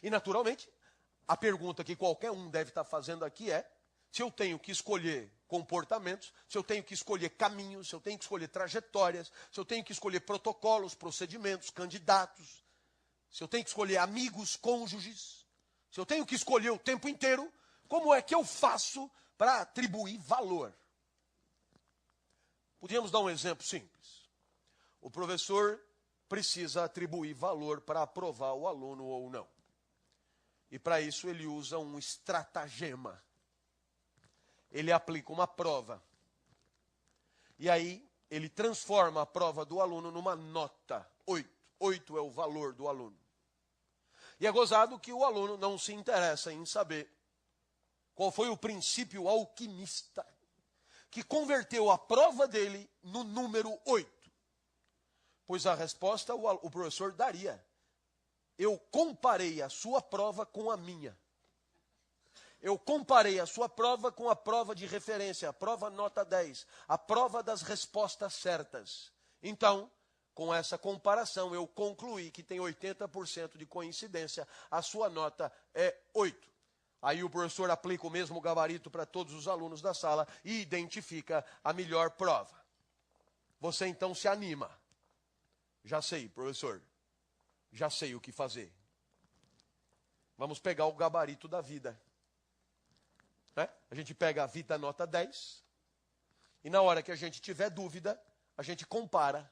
E, naturalmente, a pergunta que qualquer um deve estar fazendo aqui é: se eu tenho que escolher comportamentos, se eu tenho que escolher caminhos, se eu tenho que escolher trajetórias, se eu tenho que escolher protocolos, procedimentos, candidatos, se eu tenho que escolher amigos, cônjuges, se eu tenho que escolher o tempo inteiro, como é que eu faço para atribuir valor? Podíamos dar um exemplo simples. O professor precisa atribuir valor para aprovar o aluno ou não. E para isso ele usa um estratagema. Ele aplica uma prova. E aí ele transforma a prova do aluno numa nota 8. 8 é o valor do aluno. E é gozado que o aluno não se interessa em saber qual foi o princípio alquimista que converteu a prova dele no número 8. Pois a resposta o professor daria. Eu comparei a sua prova com a minha. Eu comparei a sua prova com a prova de referência, a prova nota 10, a prova das respostas certas. Então, com essa comparação, eu concluí que tem 80% de coincidência, a sua nota é 8. Aí o professor aplica o mesmo gabarito para todos os alunos da sala e identifica a melhor prova. Você então se anima. Já sei, professor. Já sei o que fazer. Vamos pegar o gabarito da vida. Né? A gente pega a vida nota 10. E na hora que a gente tiver dúvida, a gente compara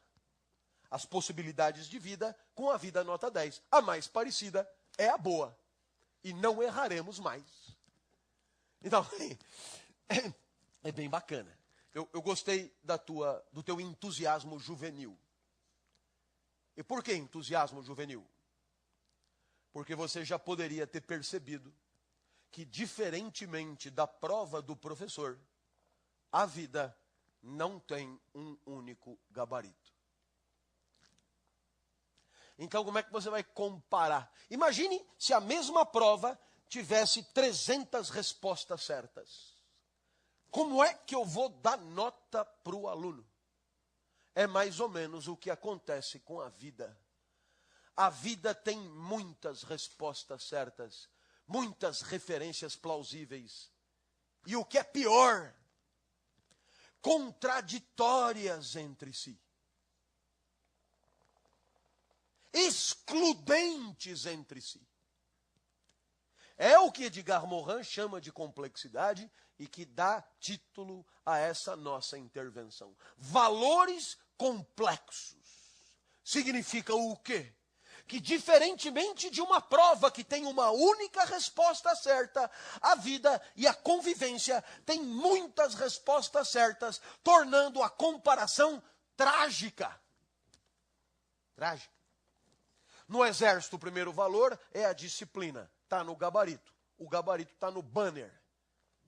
as possibilidades de vida com a vida nota 10. A mais parecida é a boa. E não erraremos mais. Então, é bem bacana. Eu gostei do teu entusiasmo juvenil. E por que entusiasmo juvenil? Porque você já poderia ter percebido que, diferentemente da prova do professor, a vida não tem um único gabarito. Então, como é que você vai comparar? Imagine se a mesma prova tivesse 300 respostas certas. Como é que eu vou dar nota para o aluno? É mais ou menos o que acontece com a vida. A vida tem muitas respostas certas, muitas referências plausíveis. E o que é pior, contraditórias entre si. Excludentes entre si. É o que Edgar Morin chama de complexidade e que dá título a essa nossa intervenção. Valores complexos. Significa o quê? Que diferentemente de uma prova que tem uma única resposta certa, a vida e a convivência têm muitas respostas certas, tornando a comparação trágica. Trágica. No exército, o primeiro valor é a disciplina. Está no gabarito. O gabarito está no banner.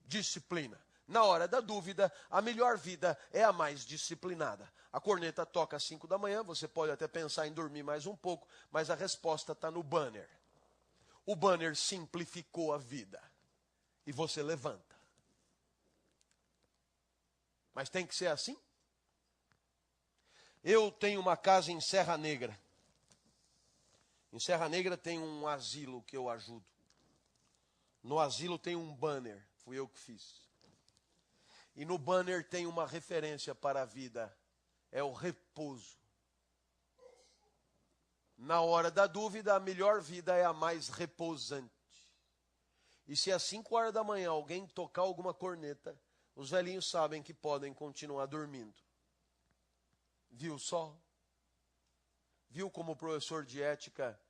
Disciplina. Na hora da dúvida, a melhor vida é a mais disciplinada. A corneta toca às 5 da manhã, você pode até pensar em dormir mais um pouco, mas a resposta está no banner. O banner simplificou a vida. E você levanta. Mas tem que ser assim? Eu tenho uma casa em Serra Negra. Em Serra Negra tem um asilo que eu ajudo. No asilo tem um banner, fui eu que fiz. E no banner tem uma referência para a vida, é o repouso. Na hora da dúvida, a melhor vida é a mais repousante. E se às 5 horas da manhã alguém tocar alguma corneta, os velhinhos sabem que podem continuar dormindo. Viu só? Viu como o professor de ética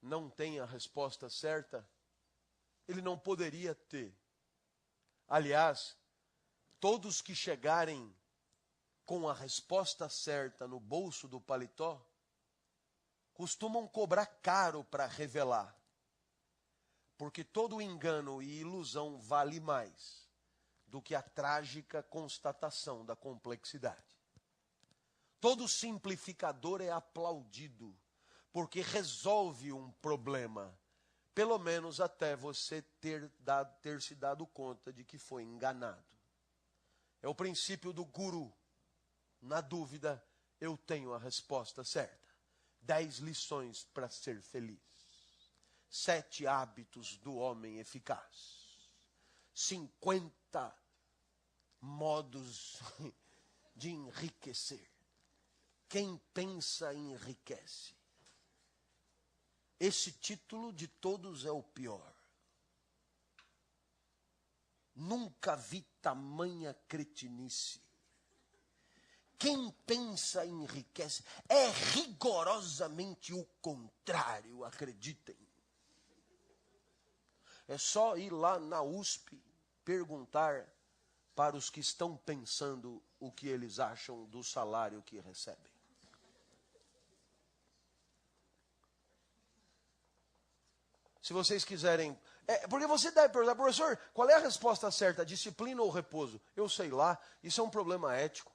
não tem a resposta certa? Ele não poderia ter. Aliás, todos que chegarem com a resposta certa no bolso do paletó, costumam cobrar caro para revelar. Porque todo engano e ilusão vale mais do que a trágica constatação da complexidade. Todo simplificador é aplaudido, porque resolve um problema, pelo menos até você ter se dado conta de que foi enganado. É o princípio do guru. Na dúvida, eu tenho a resposta certa. 10 lições para ser feliz. 7 hábitos do homem eficaz. 50 modos de enriquecer. Quem pensa enriquece. Esse título de todos é o pior. Nunca vi tamanha cretinice. Quem pensa enriquece. É rigorosamente o contrário, acreditem. É só ir lá na USP perguntar para os que estão pensando o que eles acham do salário que recebem. Se vocês quiserem... porque você deve perguntar, professor, qual é a resposta certa, disciplina ou repouso? Eu sei lá, isso é um problema ético.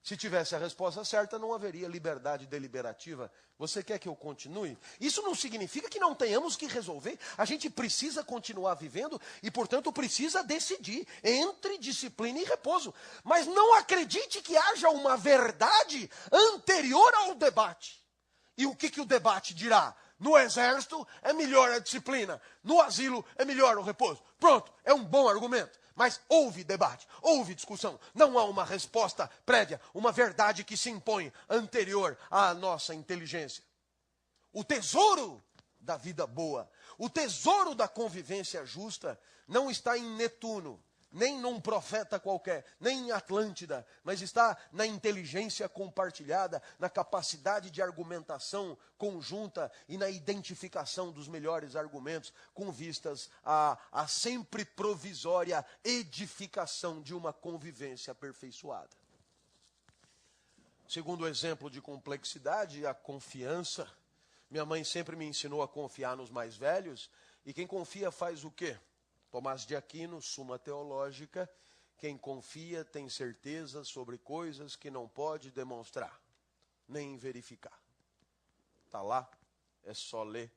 Se tivesse a resposta certa, não haveria liberdade deliberativa. Você quer que eu continue? Isso não significa que não tenhamos que resolver. A gente precisa continuar vivendo e, portanto, precisa decidir entre disciplina e repouso. Mas não acredite que haja uma verdade anterior ao debate. E o que o debate dirá? No exército é melhor a disciplina, no asilo é melhor o repouso. Pronto, é um bom argumento. Mas houve debate, houve discussão. Não há uma resposta prévia, uma verdade que se impõe anterior à nossa inteligência. O tesouro da vida boa, o tesouro da convivência justa não está em Netuno, nem num profeta qualquer, nem em Atlântida, mas está na inteligência compartilhada, na capacidade de argumentação conjunta e na identificação dos melhores argumentos com vistas à sempre provisória edificação de uma convivência aperfeiçoada. Segundo exemplo de complexidade, a confiança. Minha mãe sempre me ensinou a confiar nos mais velhos, e quem confia faz o quê? Tomás de Aquino, Suma Teológica, quem confia tem certeza sobre coisas que não pode demonstrar, nem verificar. Está lá, é só ler.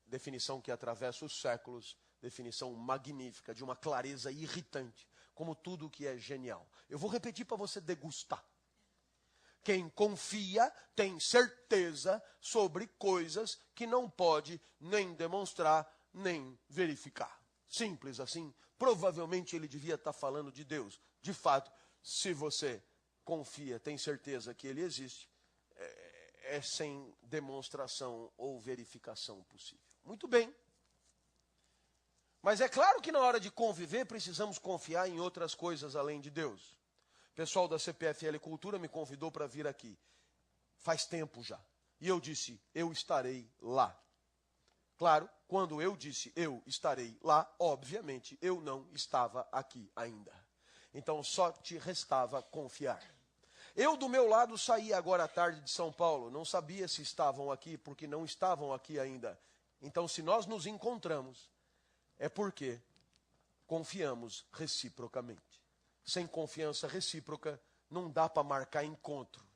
Definição que atravessa os séculos, definição magnífica, de uma clareza irritante, como tudo que é genial. Eu vou repetir para você degustar. Quem confia tem certeza sobre coisas que não pode nem demonstrar, nem verificar. Simples assim. Provavelmente ele devia estar falando de Deus. De fato, se você confia, tem certeza que ele existe, é sem demonstração ou verificação possível. Muito bem. Mas é claro que na hora de conviver precisamos confiar em outras coisas além de Deus. O pessoal da CPFL Cultura me convidou para vir aqui. Faz tempo já. E eu disse, eu estarei lá. Claro, quando eu disse eu estarei lá, obviamente eu não estava aqui ainda. Então só te restava confiar. Eu do meu lado saí agora à tarde de São Paulo. Não sabia se estavam aqui, porque não estavam aqui ainda. Então se nós nos encontramos, é porque confiamos reciprocamente. Sem confiança recíproca, não dá para marcar encontro.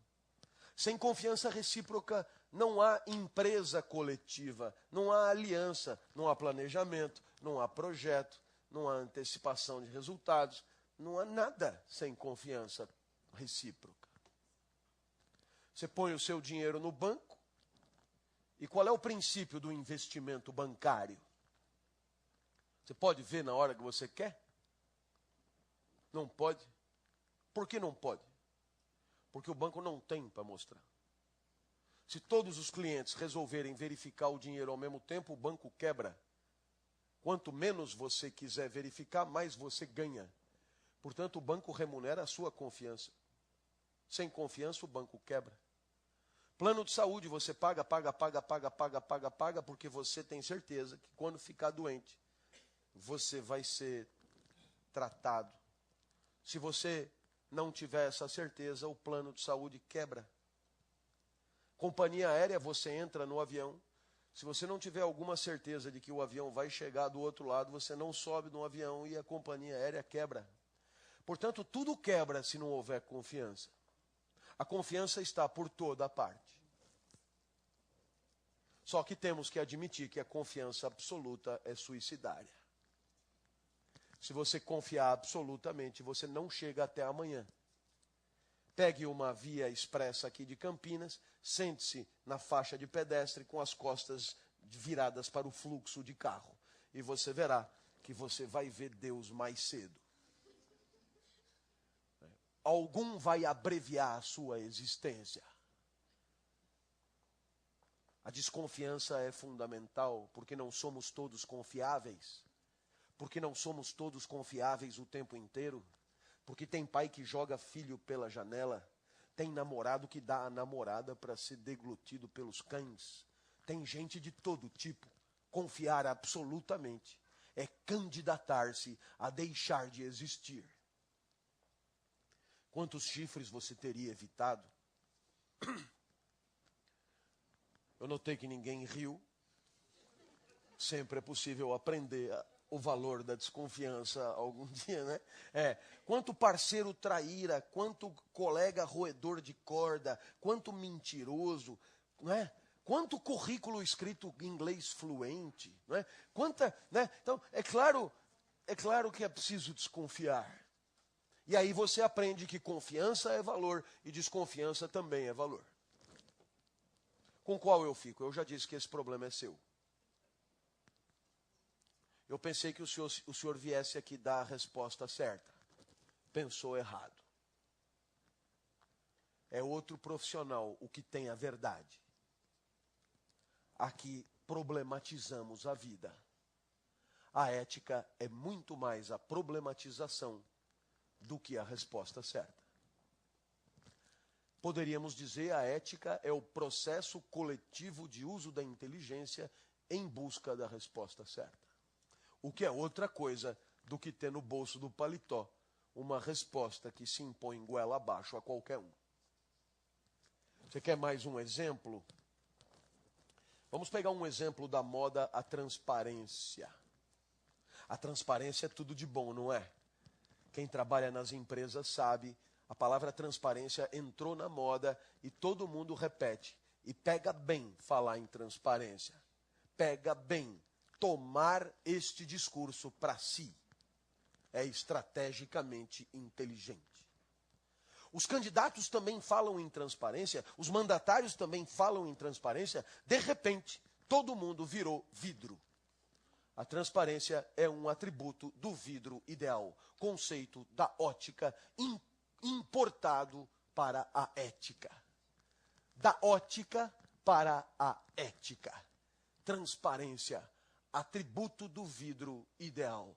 Sem confiança recíproca, não há empresa coletiva, não há aliança, não há planejamento, não há projeto, não há antecipação de resultados, não há nada sem confiança recíproca. Você põe o seu dinheiro no banco, e qual é o princípio do investimento bancário? Você pode ver na hora que você quer? Não pode. Por que não pode? Porque o banco não tem para mostrar. Se todos os clientes resolverem verificar o dinheiro ao mesmo tempo, o banco quebra. Quanto menos você quiser verificar, mais você ganha. Portanto, o banco remunera a sua confiança. Sem confiança, o banco quebra. Plano de saúde, você paga, porque você tem certeza que quando ficar doente, você vai ser tratado. Se você não tiver essa certeza, o plano de saúde quebra. Companhia aérea, você entra no avião. Se você não tiver alguma certeza de que o avião vai chegar do outro lado, você não sobe no avião e a companhia aérea quebra. Portanto, tudo quebra se não houver confiança. A confiança está por toda a parte. Só que temos que admitir que a confiança absoluta é suicidária. Se você confiar absolutamente, você não chega até amanhã. Pegue uma via expressa aqui de Campinas, sente-se na faixa de pedestre com as costas viradas para o fluxo de carro. E você verá que você vai ver Deus mais cedo. Algum vai abreviar a sua existência. A desconfiança é fundamental, porque não somos todos confiáveis. Porque não somos todos confiáveis o tempo inteiro. Porque tem pai que joga filho pela janela. Tem namorado que dá a namorada para ser deglutido pelos cães. Tem gente de todo tipo. Confiar absolutamente é candidatar-se a deixar de existir. Quantos chifres você teria evitado? Eu notei que ninguém riu. Sempre é possível aprender o valor da desconfiança algum dia, né? Quanto parceiro traíra, quanto colega roedor de corda, quanto mentiroso, não é? Quanto currículo escrito em inglês fluente, não é? Então, é claro que é preciso desconfiar. E aí você aprende que confiança é valor e desconfiança também é valor. Com qual eu fico? Eu já disse que esse problema é seu. Eu pensei que o senhor viesse aqui dar a resposta certa. Pensou errado. É outro profissional o que tem a verdade. Aqui problematizamos a vida. A ética é muito mais a problematização do que a resposta certa. Poderíamos dizer a ética é o processo coletivo de uso da inteligência em busca da resposta certa. O que é outra coisa do que ter no bolso do paletó uma resposta que se impõe goela abaixo a qualquer um. Você quer mais um exemplo? Vamos pegar um exemplo da moda, a transparência. A transparência é tudo de bom, não é? Quem trabalha nas empresas sabe, a palavra transparência entrou na moda e todo mundo repete. E pega bem falar em transparência. Pega bem tomar este discurso para si. É estrategicamente inteligente. Os candidatos também falam em transparência, os mandatários também falam em transparência. De repente, todo mundo virou vidro. A transparência é um atributo do vidro ideal, conceito da ótica importado para a ética. Da ótica para a ética. Transparência, atributo do vidro ideal.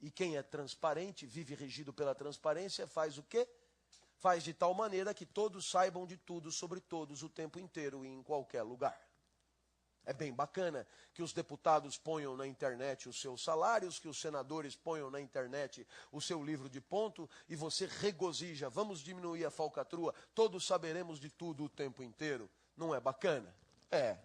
E quem é transparente, vive regido pela transparência, faz o quê? Faz de tal maneira que todos saibam de tudo sobre todos o tempo inteiro e em qualquer lugar. É bem bacana que os deputados ponham na internet os seus salários, que os senadores ponham na internet o seu livro de ponto e você regozija. Vamos diminuir a falcatrua, todos saberemos de tudo o tempo inteiro. Não é bacana? É.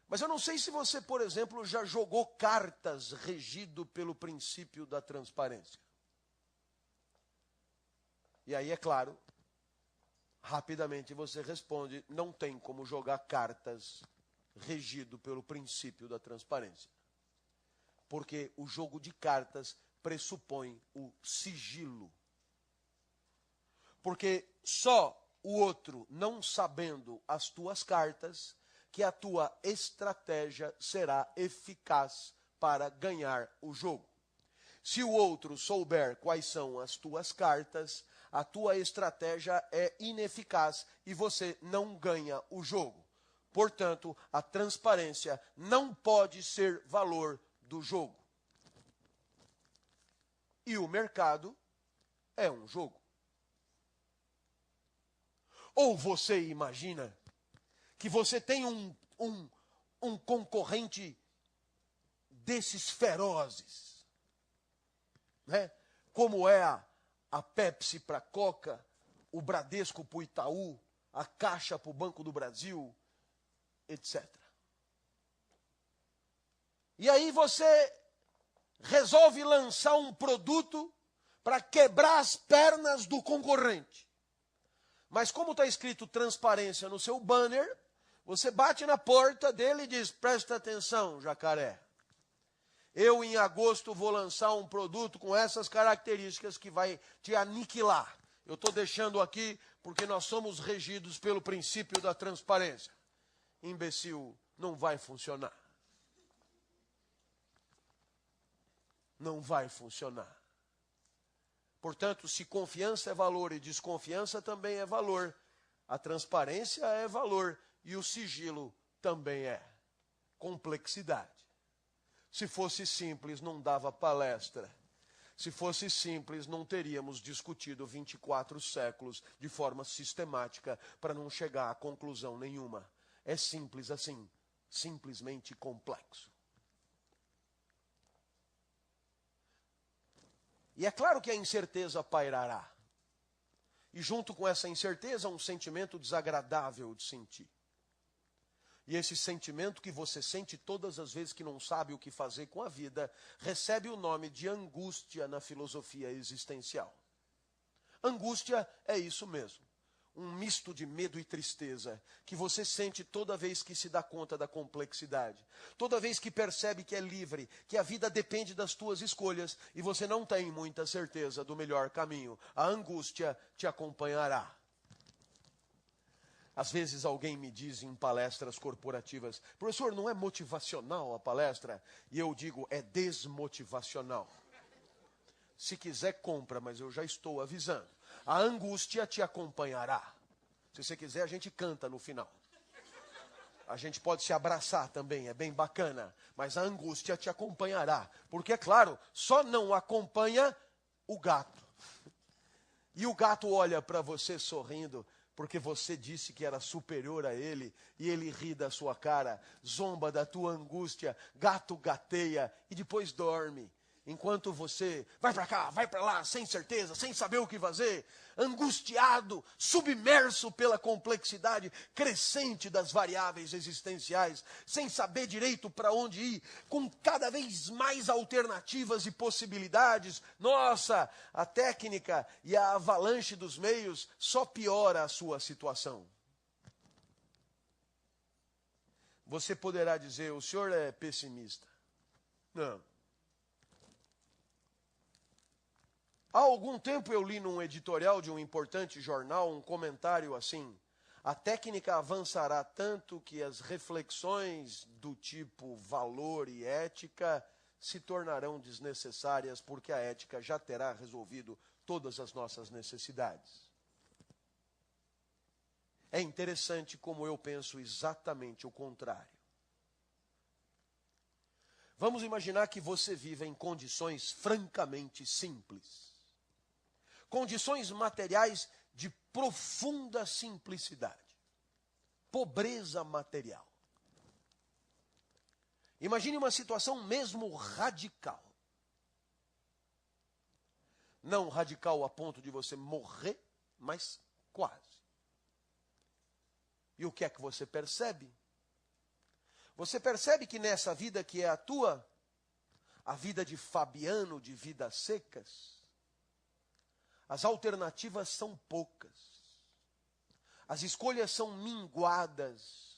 Mas eu não sei se você, por exemplo, já jogou cartas regido pelo princípio da transparência. E aí, é claro, rapidamente você responde, não tem como jogar cartas regido pelo princípio da transparência. Porque o jogo de cartas pressupõe o sigilo. Porque só o outro não sabendo as tuas cartas, que a tua estratégia será eficaz para ganhar o jogo. Se o outro souber quais são as tuas cartas, a tua estratégia é ineficaz e você não ganha o jogo. Portanto, a transparência não pode ser valor do jogo. E o mercado é um jogo. Ou você imagina que você tem um concorrente desses ferozes, né? Como é a Pepsi para a Coca, o Bradesco para o Itaú, a Caixa para o Banco do Brasil, etc. E aí você resolve lançar um produto para quebrar as pernas do concorrente. Mas como está escrito transparência no seu banner, você bate na porta dele e diz, presta atenção, jacaré. Eu, em agosto, vou lançar um produto com essas características que vai te aniquilar. Eu estou deixando aqui porque nós somos regidos pelo princípio da transparência. Imbecil, não vai funcionar. Não vai funcionar. Portanto, se confiança é valor e desconfiança também é valor, a transparência é valor e o sigilo também é. Complexidade. Se fosse simples, não dava palestra. Se fosse simples, não teríamos discutido 24 séculos de forma sistemática para não chegar a conclusão nenhuma. É simples assim, simplesmente complexo. E é claro que a incerteza pairará. E junto com essa incerteza, um sentimento desagradável de sentir. E esse sentimento que você sente todas as vezes que não sabe o que fazer com a vida, recebe o nome de angústia na filosofia existencial. Angústia é isso mesmo. Um misto de medo e tristeza que você sente toda vez que se dá conta da complexidade. Toda vez que percebe que é livre, que a vida depende das tuas escolhas e você não tem muita certeza do melhor caminho. A angústia te acompanhará. Às vezes alguém me diz em palestras corporativas: professor, não é motivacional a palestra? E eu digo, é desmotivacional. Se quiser, compra, mas eu já estou avisando. A angústia te acompanhará. Se você quiser, a gente canta no final. A gente pode se abraçar também, é bem bacana. Mas a angústia te acompanhará. Porque, é claro, só não acompanha o gato. E o gato olha para você sorrindo, porque você disse que era superior a ele, e ele ri da sua cara, zomba da tua angústia, gato gateia e depois dorme. Enquanto você vai para cá, vai para lá, sem certeza, sem saber o que fazer, angustiado, submerso pela complexidade crescente das variáveis existenciais, sem saber direito para onde ir, com cada vez mais alternativas e possibilidades. Nossa, a técnica e a avalanche dos meios só piora a sua situação. Você poderá dizer, o senhor é pessimista. Não. Há algum tempo eu li num editorial de um importante jornal um comentário assim: a técnica avançará tanto que as reflexões do tipo valor e ética se tornarão desnecessárias, porque a ética já terá resolvido todas as nossas necessidades. É interessante como eu penso exatamente o contrário. Vamos imaginar que você vive em condições francamente simples. Condições materiais de profunda simplicidade. Pobreza material. Imagine uma situação mesmo radical. Não radical a ponto de você morrer, mas quase. E o que é que você percebe? Você percebe que nessa vida que é a tua, a vida de Fabiano, de vidas secas, as alternativas são poucas. As escolhas são minguadas.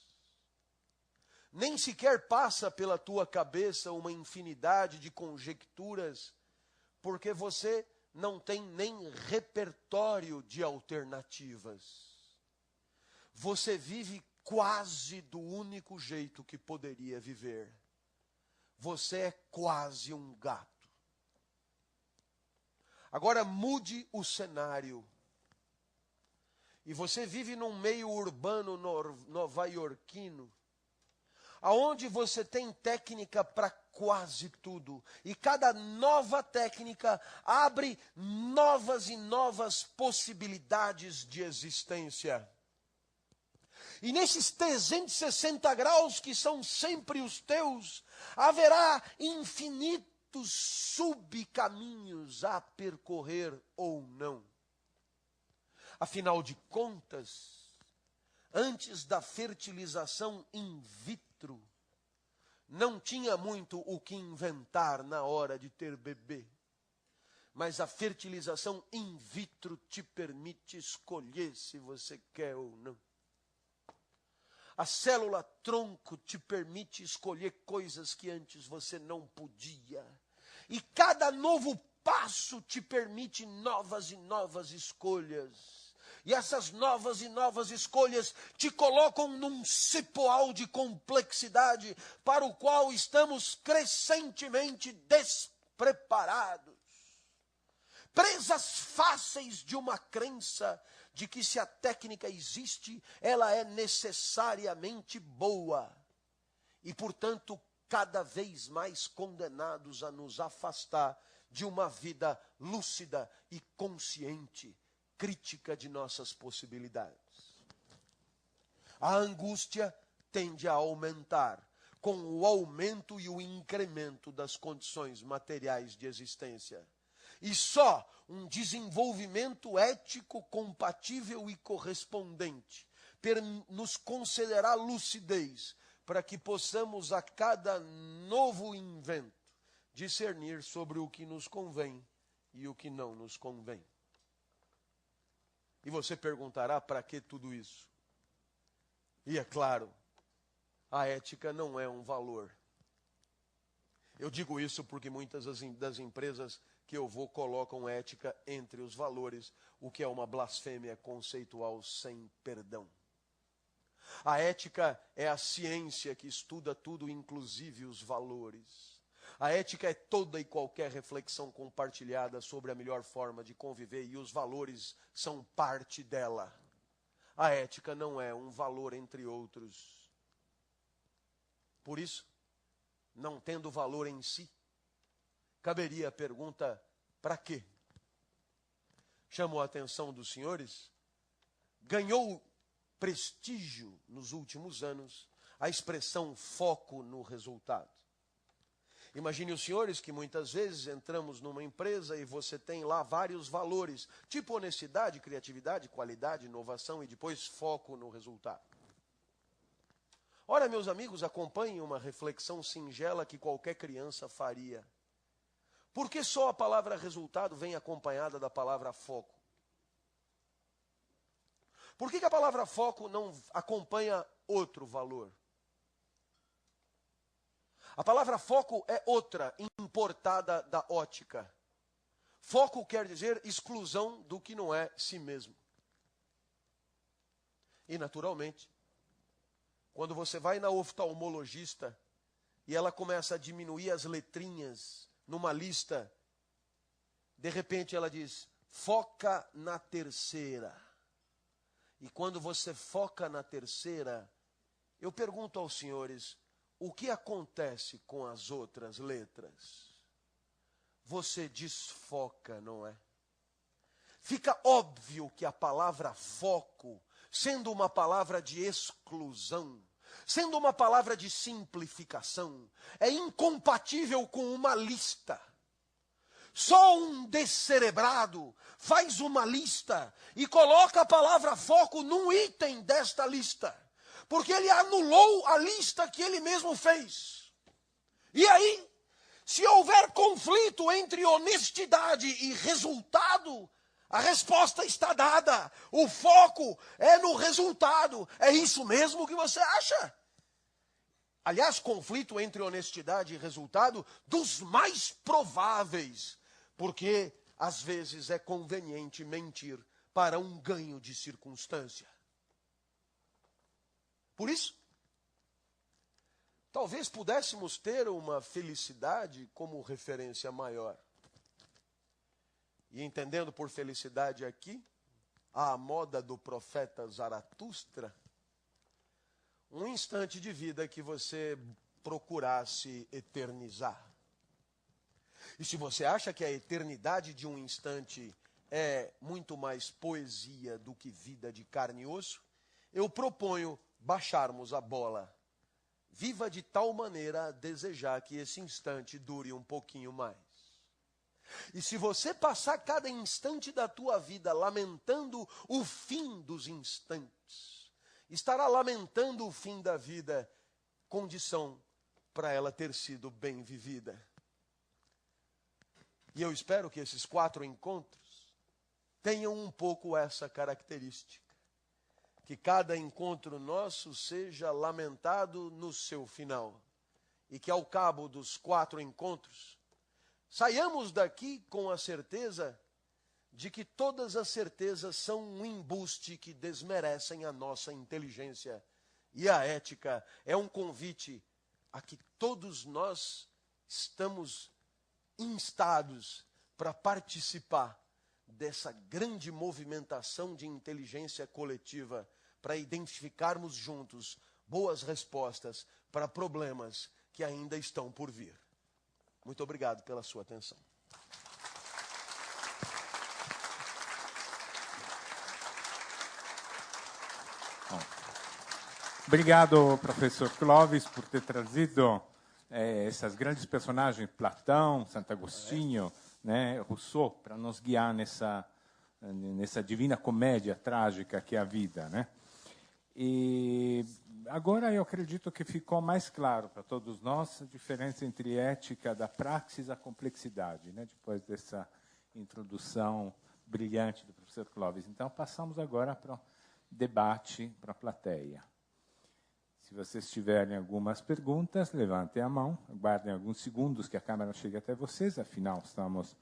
Nem sequer passa pela tua cabeça uma infinidade de conjecturas, porque você não tem nem repertório de alternativas. Você vive quase do único jeito que poderia viver. Você é quase um gato. Agora mude o cenário. E você vive num meio urbano nova-iorquino, aonde você tem técnica para quase tudo. E cada nova técnica abre novas e novas possibilidades de existência. E nesses 360 graus que são sempre os teus, haverá infinitos subcaminhos a percorrer ou não. Afinal de contas, antes da fertilização in vitro, não tinha muito o que inventar na hora de ter bebê. Mas a fertilização in vitro te permite escolher se você quer ou não. A célula tronco te permite escolher coisas que antes você não podia. E cada novo passo te permite novas e novas escolhas. E essas novas e novas escolhas te colocam num cipoal de complexidade para o qual estamos crescentemente despreparados. Presas fáceis de uma crença de que se a técnica existe, ela é necessariamente boa. E, portanto, cada vez mais condenados a nos afastar de uma vida lúcida e consciente, crítica de nossas possibilidades. A angústia tende a aumentar com o aumento e o incremento das condições materiais de existência. E só um desenvolvimento ético compatível e correspondente nos concederá lucidez para que possamos, a cada novo invento, discernir sobre o que nos convém e o que não nos convém. E você perguntará, para que tudo isso? E é claro, a ética não é um valor. Eu digo isso porque muitas das empresas que eu vou colocam ética entre os valores, o que é uma blasfêmia conceitual sem perdão. A ética é a ciência que estuda tudo, inclusive os valores. A ética é toda e qualquer reflexão compartilhada sobre a melhor forma de conviver, e os valores são parte dela. A ética não é um valor entre outros. Por isso, não tendo valor em si, caberia a pergunta: para quê? Chamou a atenção dos senhores? Ganhou prestígio nos últimos anos a expressão foco no resultado. Imagine os senhores que muitas vezes entramos numa empresa e você tem lá vários valores, tipo honestidade, criatividade, qualidade, inovação e depois foco no resultado. Ora, meus amigos, acompanhem uma reflexão singela que qualquer criança faria. Por que só a palavra resultado vem acompanhada da palavra foco? Por que a palavra foco não acompanha outro valor? A palavra foco é outra, importada da ótica. Foco quer dizer exclusão do que não é si mesmo. E, naturalmente, quando você vai na oftalmologista e ela começa a diminuir as letrinhas numa lista, de repente ela diz, foca na terceira. E quando você foca na terceira, eu pergunto aos senhores, o que acontece com as outras letras? Você desfoca, não é? Fica óbvio que a palavra foco, sendo uma palavra de exclusão, sendo uma palavra de simplificação, é incompatível com uma lista. Só um descerebrado faz uma lista e coloca a palavra foco num item desta lista, porque ele anulou a lista que ele mesmo fez. E aí, se houver conflito entre honestidade e resultado, a resposta está dada. O foco é no resultado. É isso mesmo que você acha? Aliás, conflito entre honestidade e resultado dos mais prováveis, porque às vezes é conveniente mentir para um ganho de circunstância. Por isso, talvez pudéssemos ter uma felicidade como referência maior. E entendendo por felicidade aqui, à moda do profeta Zaratustra, um instante de vida que você procurasse eternizar. E se você acha que a eternidade de um instante é muito mais poesia do que vida de carne e osso, eu proponho baixarmos a bola. Viva de tal maneira a desejar que esse instante dure um pouquinho mais. E se você passar cada instante da tua vida lamentando o fim dos instantes, estará lamentando o fim da vida, condição para ela ter sido bem vivida. E eu espero que esses 4 encontros tenham um pouco essa característica. Que cada encontro nosso seja lamentado no seu final. E que ao cabo dos 4 encontros, saiamos daqui com a certeza de que todas as certezas são um embuste que desmerecem a nossa inteligência. E a ética é um convite a que todos nós estamos instados para participar dessa grande movimentação de inteligência coletiva, para identificarmos juntos boas respostas para problemas que ainda estão por vir. Muito obrigado pela sua atenção. Bom, obrigado, professor Clóvis, por ter trazido essas grandes personagens, Platão, Santo Agostinho, né, Rousseau, para nos guiar nessa divina comédia trágica que é a vida, né? E agora eu acredito que ficou mais claro para todos nós a diferença entre ética da praxis e a complexidade, né? Depois dessa introdução brilhante do professor Clóvis. Então, passamos agora para o debate, para a plateia. Se vocês tiverem algumas perguntas, levantem a mão, aguardem alguns segundos que a câmera chegue até vocês, afinal, estamos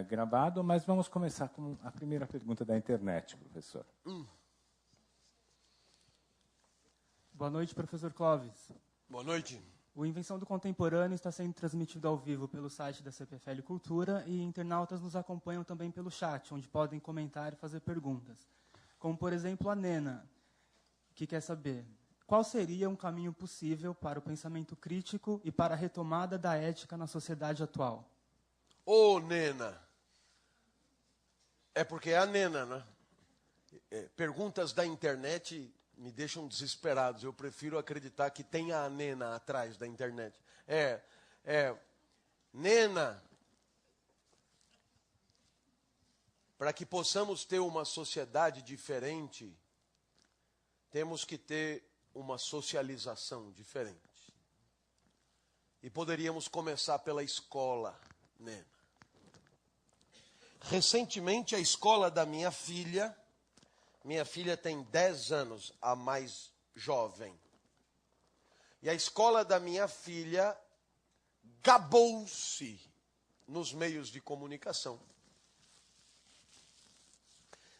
gravados, mas vamos começar com a primeira pergunta da internet, professor. Boa noite, professor Clóvis. Boa noite. O Invenção do Contemporâneo está sendo transmitido ao vivo pelo site da CPFL Cultura e internautas nos acompanham também pelo chat, onde podem comentar e fazer perguntas. Como, por exemplo, a Nena, que quer saber qual seria um caminho possível para o pensamento crítico e para a retomada da ética na sociedade atual. Ô, Nena. É porque é a Nena, né? Perguntas da internet me deixam desesperados. Eu prefiro acreditar que tem a Nena atrás da internet. Nena, para que possamos ter uma sociedade diferente, temos que ter uma socialização diferente. E poderíamos começar pela escola, Nena. Recentemente, a escola da minha filha tem 10 anos, a mais jovem. E a escola da minha filha gabou-se nos meios de comunicação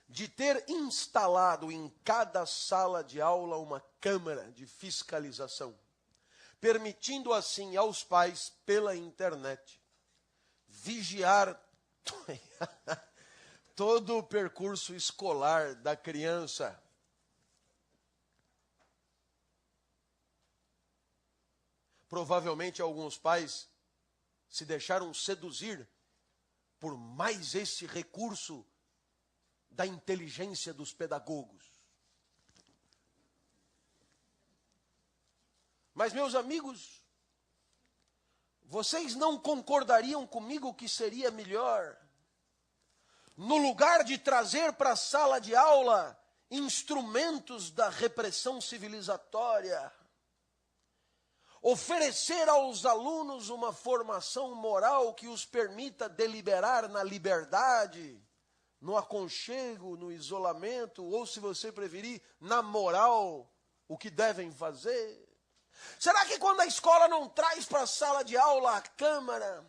de ter instalado em cada sala de aula uma câmara de fiscalização, permitindo assim aos pais, pela internet, vigiar todo o percurso escolar da criança. Provavelmente alguns pais se deixaram seduzir por mais esse recurso da inteligência dos pedagogos. Mas, meus amigos, vocês não concordariam comigo que seria melhor, no lugar de trazer para a sala de aula instrumentos da repressão civilizatória, oferecer aos alunos uma formação moral que os permita deliberar na liberdade, no aconchego, no isolamento, ou, se você preferir, na moral, o que devem fazer? Será que quando a escola não traz para a sala de aula a câmara,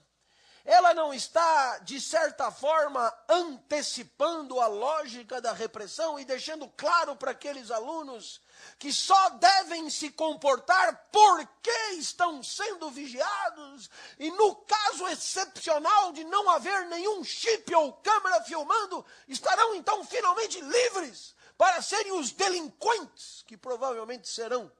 ela não está, de certa forma, antecipando a lógica da repressão e deixando claro para aqueles alunos que só devem se comportar porque estão sendo vigiados? E no caso excepcional de não haver nenhum chip ou câmera filmando, estarão então finalmente livres para serem os delinquentes que provavelmente serão.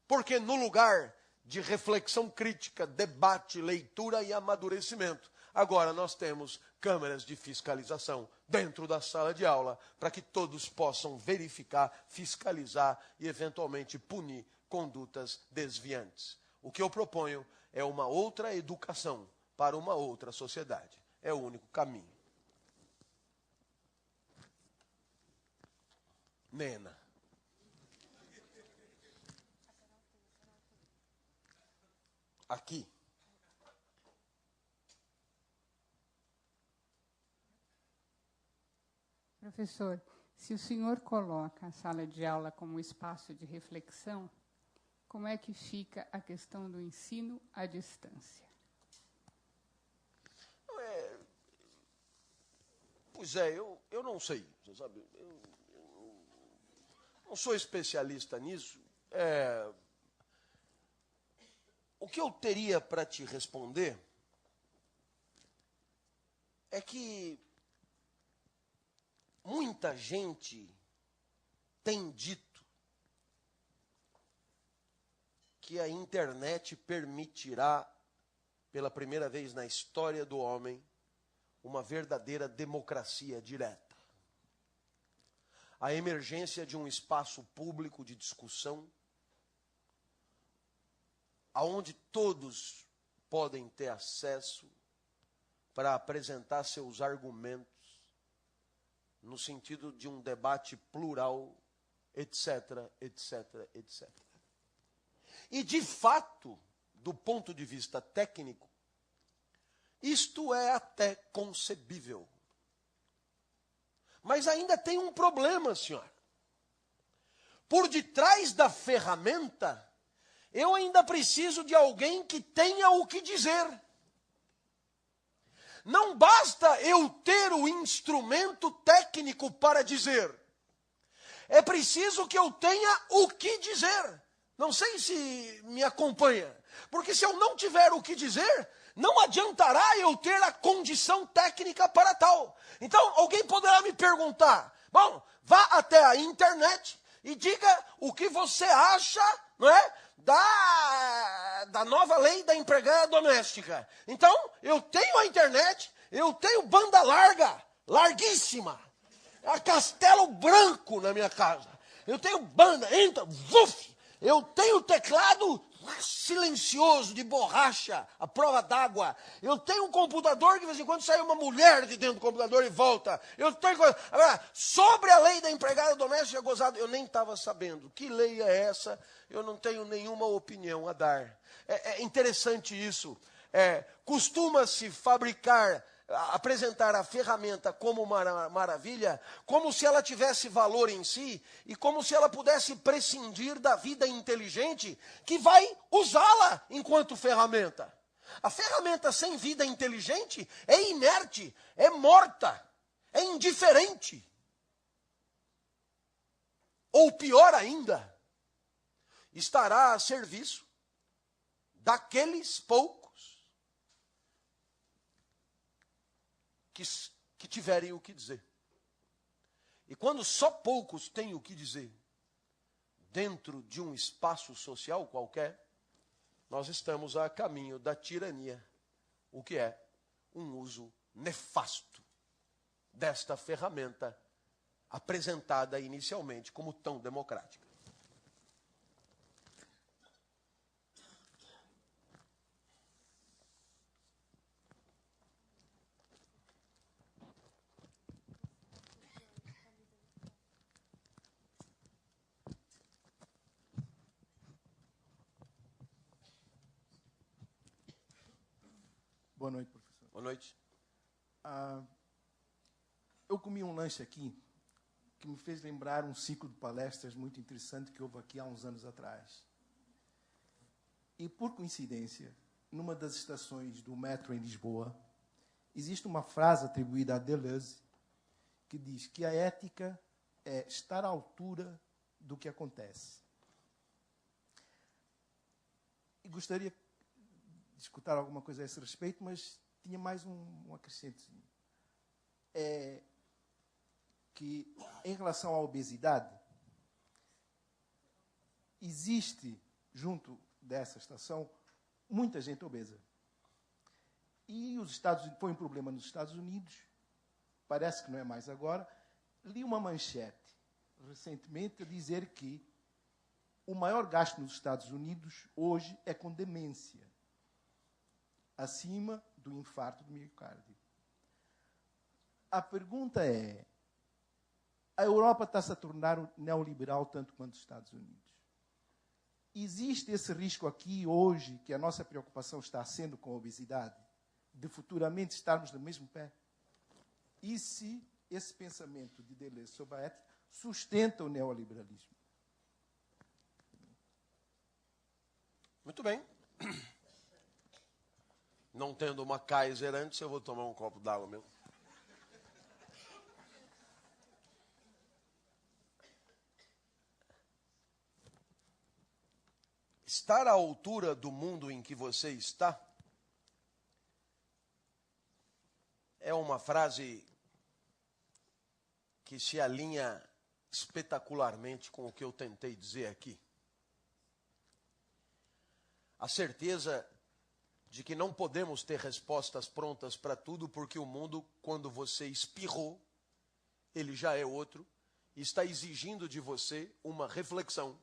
Porque no lugar de reflexão crítica, debate, leitura e amadurecimento, agora nós temos câmeras de fiscalização dentro da sala de aula, para que todos possam verificar, fiscalizar e eventualmente punir condutas desviantes. O que eu proponho é uma outra educação para uma outra sociedade. É o único caminho. Nena. Aqui. Professor, se o senhor coloca a sala de aula como espaço de reflexão, como é que fica a questão do ensino à distância? Pois é, eu não sei, você sabe, eu não sou especialista nisso. O que eu teria para te responder é que muita gente tem dito que a internet permitirá, pela primeira vez na história do homem, uma verdadeira democracia direta. A emergência de um espaço público de discussão, aonde todos podem ter acesso, para apresentar seus argumentos no sentido de um debate plural, etc, etc, etc. E, de fato, do ponto de vista técnico, isto é até concebível. Mas ainda tem um problema, senhora. Por detrás da ferramenta, eu ainda preciso de alguém que tenha o que dizer. Não basta eu ter o instrumento técnico para dizer. É preciso que eu tenha o que dizer. Não sei se me acompanha. Porque se eu não tiver o que dizer, não adiantará eu ter a condição técnica para tal. Então, alguém poderá me perguntar, bom, vá até a internet e diga o que você acha, não é, da nova lei da empregada doméstica. Então, eu tenho a internet, eu tenho banda larga, larguíssima, a Castelo Branco na minha casa. Eu tenho banda, entra, vuf, eu tenho teclado silencioso, de borracha, à prova d'água. Eu tenho um computador que de vez em quando sai uma mulher de dentro do computador e volta. Eu tenho coisa. Agora, sobre a lei da empregada doméstica gozada, eu nem estava sabendo. Que lei é essa? Eu não tenho nenhuma opinião a dar. É interessante isso. Costuma-se apresentar a ferramenta como uma maravilha, como se ela tivesse valor em si e como se ela pudesse prescindir da vida inteligente que vai usá-la enquanto ferramenta. A ferramenta sem vida inteligente é inerte, é morta, é indiferente. Ou pior ainda, estará a serviço daqueles poucos que tiverem o que dizer. E quando só poucos têm o que dizer, dentro de um espaço social qualquer, nós estamos a caminho da tirania, o que é um uso nefasto desta ferramenta apresentada inicialmente como tão democrática. Boa noite, professor. Boa noite. Eu comi um lanche aqui que me fez lembrar um ciclo de palestras muito interessante que houve aqui há uns anos atrás. E, por coincidência, numa das estações do metro em Lisboa, existe uma frase atribuída a Deleuze que diz que a ética é estar à altura do que acontece. E gostaria de escutar alguma coisa a esse respeito, mas tinha mais um acrescentozinho. É que, em relação à obesidade, existe, junto dessa estação, muita gente obesa. E foi um problema nos Estados Unidos, parece que não é mais agora. Li uma manchete, recentemente, a dizer que o maior gasto nos Estados Unidos, hoje, é com demência, acima do infarto do miocárdio. A pergunta é, a Europa está-se a tornar neoliberal tanto quanto os Estados Unidos. Existe esse risco aqui, hoje, que a nossa preocupação está sendo com a obesidade, de futuramente estarmos no mesmo pé? E se esse pensamento de Deleuze sobre a ética sustenta o neoliberalismo? Muito bem. Não tendo uma Kaiser antes, eu vou tomar um copo d'água mesmo. Estar à altura do mundo em que você está é uma frase que se alinha espetacularmente com o que eu tentei dizer aqui. A certeza de que não podemos ter respostas prontas para tudo, porque o mundo, quando você espirrou, ele já é outro, e está exigindo de você uma reflexão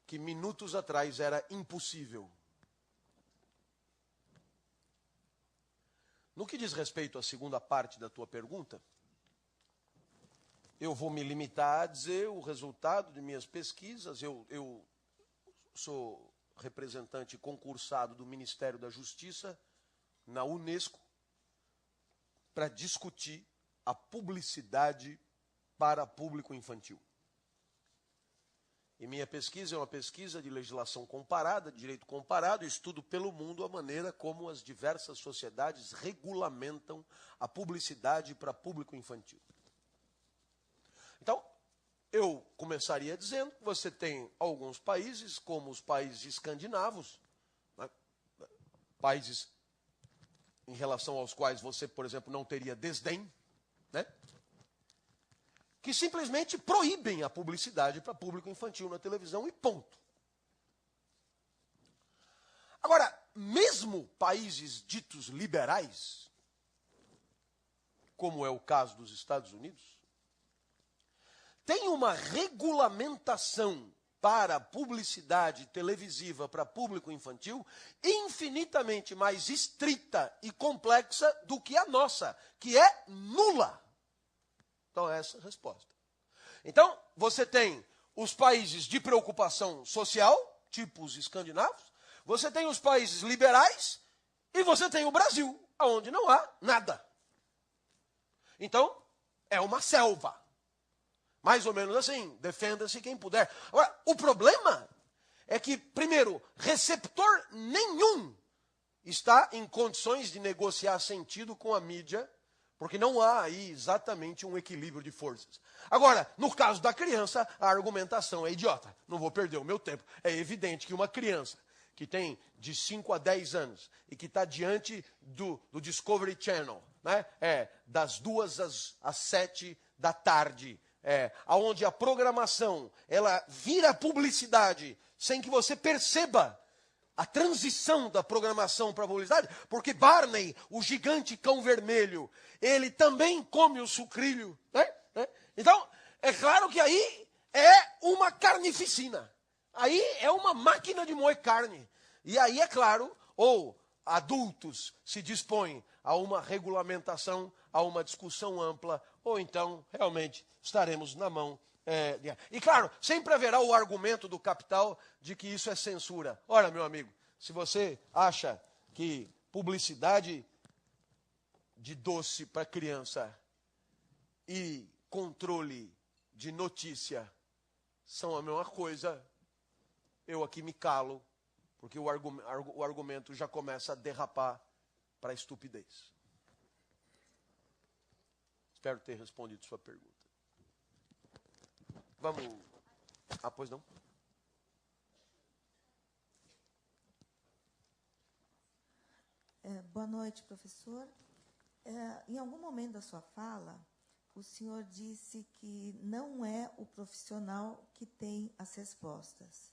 que minutos atrás era impossível. No que diz respeito à segunda parte da tua pergunta, eu vou me limitar a dizer o resultado de minhas pesquisas. Eu sou representante concursado do Ministério da Justiça na Unesco para discutir a publicidade para público infantil. E minha pesquisa é uma pesquisa de legislação comparada, de direito comparado, estudo pelo mundo a maneira como as diversas sociedades regulamentam a publicidade para público infantil. Então, eu começaria dizendo que você tem alguns países, como os países escandinavos, né, países em relação aos quais você, por exemplo, não teria desdém, né, que simplesmente proíbem a publicidade para público infantil na televisão e ponto. Agora, mesmo países ditos liberais, como é o caso dos Estados Unidos, tem uma regulamentação para a publicidade televisiva para público infantil infinitamente mais estrita e complexa do que a nossa, que é nula. Então, essa é a resposta. Então, você tem os países de preocupação social, tipo os escandinavos, você tem os países liberais e você tem o Brasil, onde não há nada. Então, é uma selva. Mais ou menos assim, defenda-se quem puder. Agora, o problema é que, primeiro, receptor nenhum está em condições de negociar sentido com a mídia, porque não há aí exatamente um equilíbrio de forças. Agora, no caso da criança, a argumentação é idiota. Não vou perder o meu tempo. É evidente que uma criança que tem de 5 a 10 anos e que está diante do Discovery Channel, né, das 2 às 7 da tarde, onde a programação ela vira publicidade sem que você perceba a transição da programação para a publicidade, porque Barney, o gigante cão vermelho, ele também come o sucrilho, né? Então, é claro que aí é uma carnificina. Aí é uma máquina de moer carne. E aí, é claro, ou adultos se dispõem a uma regulamentação, a uma discussão ampla, ou então, realmente, estaremos na mão. E, claro, sempre haverá o argumento do capital de que isso é censura. Ora, meu amigo, se você acha que publicidade de doce para criança e controle de notícia são a mesma coisa, eu aqui me calo, porque o argumento já começa a derrapar para a estupidez. Espero ter respondido sua pergunta. Vamos. Pois não? Boa noite, professor. Em algum momento da sua fala, o senhor disse que não é o profissional que tem as respostas.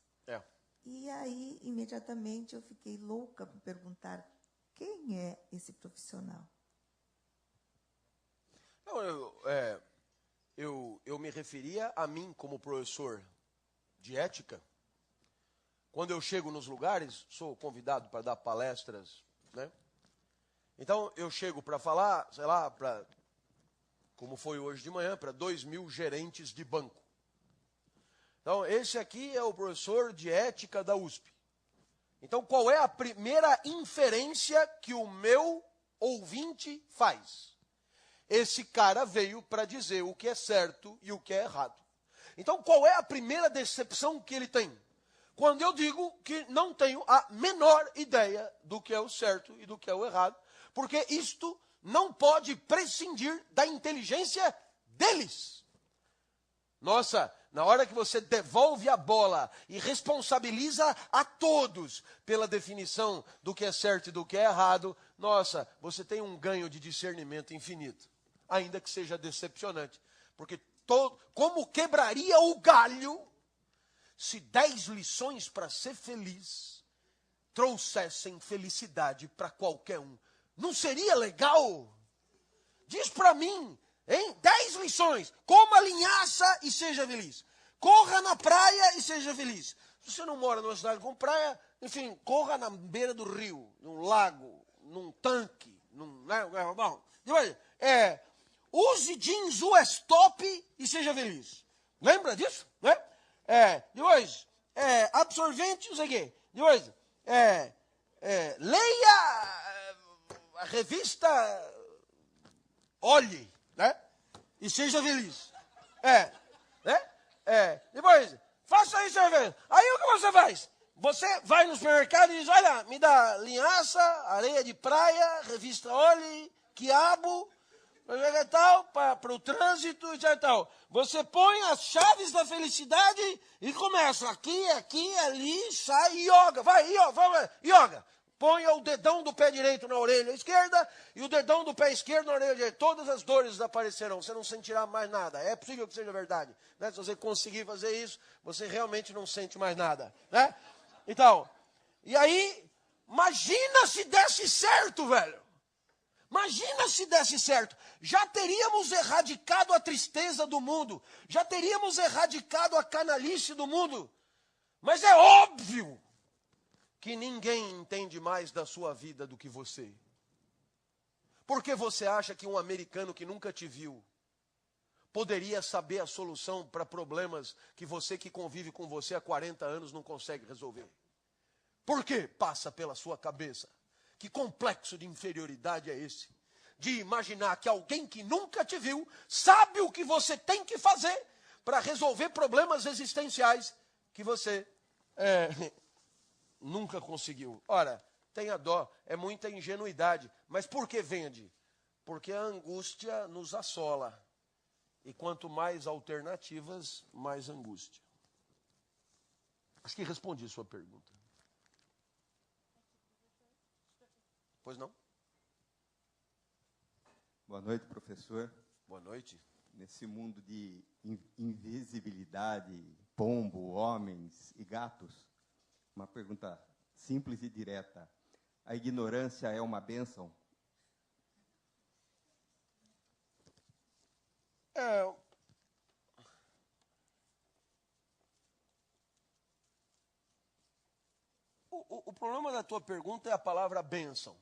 E aí, imediatamente, eu fiquei louca por perguntar quem é esse profissional. Não, eu me referia a mim como professor de ética. Quando eu chego nos lugares, sou convidado para dar palestras, né? Então, eu chego para falar, sei lá, como foi hoje de manhã, para 2.000 gerentes de banco. Então, esse aqui é o professor de ética da USP. Então, qual é a primeira inferência que o meu ouvinte faz? Esse cara veio para dizer o que é certo e o que é errado. Então, qual é a primeira decepção que ele tem? Quando eu digo que não tenho a menor ideia do que é o certo e do que é o errado, porque isto não pode prescindir da inteligência deles. Nossa, na hora que você devolve a bola e responsabiliza a todos pela definição do que é certo e do que é errado, nossa, você tem um ganho de discernimento infinito. Ainda que seja decepcionante. Porque como quebraria o galho se 10 lições para ser feliz trouxessem felicidade para qualquer um? Não seria legal? Diz para mim, hein? 10 lições. Coma linhaça e seja feliz. Corra na praia e seja feliz. Se você não mora numa cidade com praia, enfim, corra na beira do rio, num lago, num tanque, Bom, depois, use jeans US top e seja feliz. Lembra disso? Né? Depois, absorvente, não sei o quê. Depois, leia a revista Olhe, né? E seja feliz. Depois, faça isso. Aí o que você faz? Você vai no supermercado e diz, olha, me dá linhaça, areia de praia, revista Olhe, quiabo, tal, para o trânsito e tal. Você põe as chaves da felicidade e começa aqui, ali, sai, yoga. Vai, yoga. Ponha o dedão do pé direito na orelha esquerda e o dedão do pé esquerdo na orelha direita. Todas as dores desaparecerão, você não sentirá mais nada. É possível que seja verdade. Né? Se você conseguir fazer isso, você realmente não sente mais nada. Né? Então, e aí, imagina se desse certo, velho. Imagina se desse certo. Já teríamos erradicado a tristeza do mundo. Já teríamos erradicado a canalice do mundo. Mas é óbvio que ninguém entende mais da sua vida do que você. Por que você acha que um americano que nunca te viu poderia saber a solução para problemas que você que convive com você há 40 anos não consegue resolver? Por que passa pela sua cabeça? Que complexo de inferioridade é esse? De imaginar que alguém que nunca te viu sabe o que você tem que fazer para resolver problemas existenciais que você nunca conseguiu. Ora, tenha dó, é muita ingenuidade. Mas por que vende? Porque a angústia nos assola. E quanto mais alternativas, mais angústia. Acho que respondi sua pergunta. Pois não? Boa noite, professor. Boa noite. Nesse mundo de invisibilidade, pombo, homens e gatos, uma pergunta simples e direta. A ignorância é uma bênção? O problema da tua pergunta é a palavra bênção.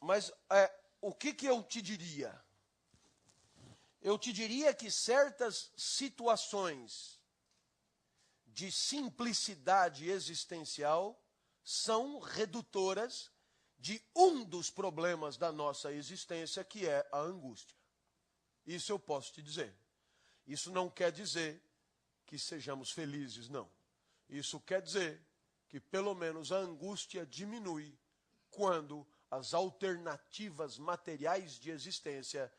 Mas o que eu te diria? Eu te diria que certas situações de simplicidade existencial são redutoras de um dos problemas da nossa existência, que é a angústia. Isso eu posso te dizer. Isso não quer dizer que sejamos felizes, não. Isso quer dizer que pelo menos a angústia diminui quando as alternativas materiais de existência